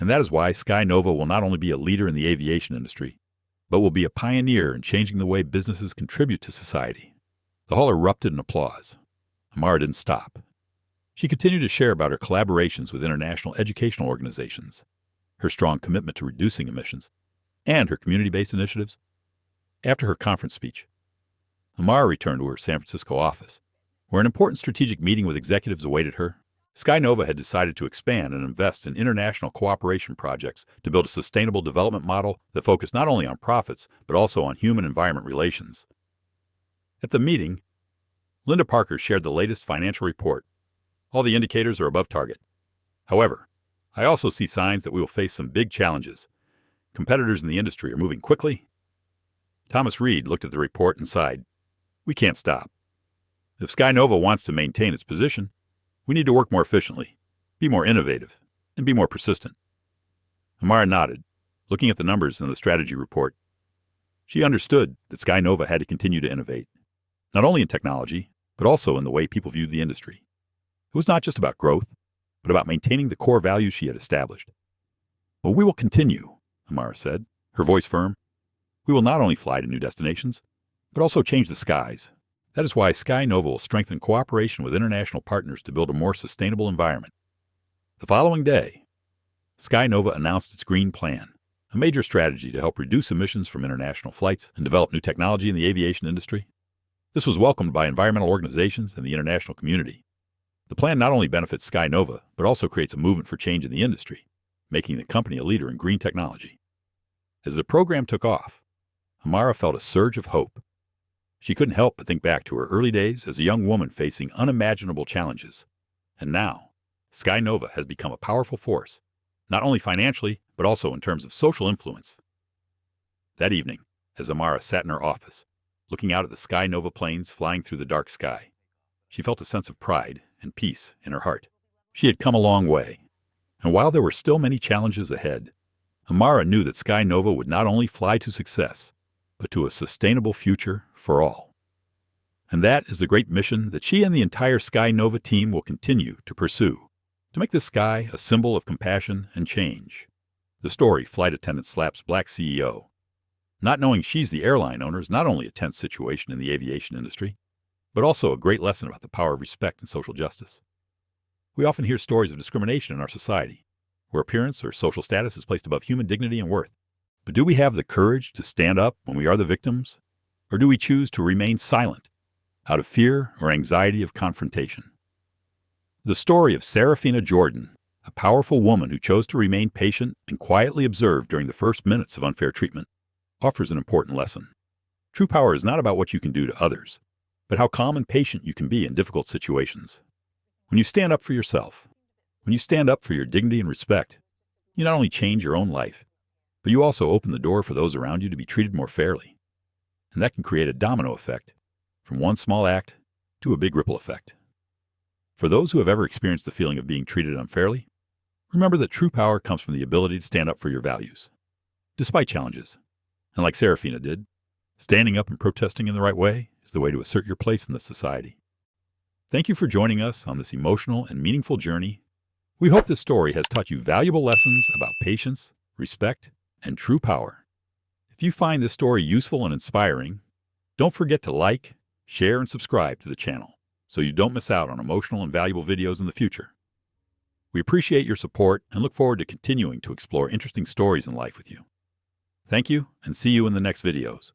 S1: And that is why SkyNova will not only be a leader in the aviation industry, but will be a pioneer in changing the way businesses contribute to society. The hall erupted in applause. Amara didn't stop. She continued to share about her collaborations with international educational organizations, her strong commitment to reducing emissions, and her community-based initiatives. After her conference speech, Amara returned to her San Francisco office, where an important strategic meeting with executives awaited her. SkyNova had decided to expand and invest in international cooperation projects to build a sustainable development model that focused not only on profits, but also on human-environment relations. At the meeting, Linda Parker shared the latest financial report. All the indicators are above target. However, I also see signs that we will face some big challenges. Competitors in the industry are moving quickly. Thomas Reed looked at the report and sighed. "We can't stop. If SkyNova wants to maintain its position, we need to work more efficiently, be more innovative, and be more persistent." Amara nodded, looking at the numbers in the strategy report. She understood that SkyNova had to continue to innovate, not only in technology, but also in the way people viewed the industry. It was not just about growth, but about maintaining the core values she had established. "Well, we will continue," Amara said, her voice firm. "We will not only fly to new destinations, but also change the skies. That is why SkyNova will strengthen cooperation with international partners to build a more sustainable environment." The following day, SkyNova announced its Green Plan, a major strategy to help reduce emissions from international flights and develop new technology in the aviation industry. This was welcomed by environmental organizations and the international community. The plan not only benefits SkyNova, but also creates a movement for change in the industry, making the company a leader in green technology. As the program took off, Amara felt a surge of hope. She couldn't help but think back to her early days as a young woman facing unimaginable challenges. And now, SkyNova has become a powerful force, not only financially, but also in terms of social influence. That evening, as Amara sat in her office, looking out at the SkyNova planes flying through the dark sky, She felt a sense of pride and peace in her heart. She had come a long way. And while there were still many challenges ahead, Amara knew that SkyNova would not only fly to success, but to a sustainable future for all. And that is the great mission that she and the entire SkyNova team will continue to pursue, to make the sky a symbol of compassion and change. The story Flight Attendant slaps Black CEO. Not knowing she's the airline owner is not only a tense situation in the aviation industry, but also a great lesson about the power of respect and social justice. We often hear stories of discrimination in our society, where appearance or social status is placed above human dignity and worth. But do we have the courage to stand up when we are the victims? Or do we choose to remain silent, out of fear or anxiety of confrontation? The story of Serafina Jordan, a powerful woman who chose to remain patient and quietly observe during the first minutes of unfair treatment, offers an important lesson. True power is not about what you can do to others, but how calm and patient you can be in difficult situations. When you stand up for yourself, when you stand up for your dignity and respect, you not only change your own life, but you also open the door for those around you to be treated more fairly. And that can create a domino effect, from one small act to a big ripple effect. For those who have ever experienced the feeling of being treated unfairly, remember that true power comes from the ability to stand up for your values, despite challenges. And like Serafina did, standing up and protesting in the right way is the way to assert your place in this society. Thank you for joining us on this emotional and meaningful journey. We hope this story has taught you valuable lessons about patience, respect, and true power. If you find this story useful and inspiring, don't forget to like, share, and subscribe to the channel so you don't miss out on emotional and valuable videos in the future. We appreciate your support and look forward to continuing to explore interesting stories in life with you. Thank you, and see you in the next videos.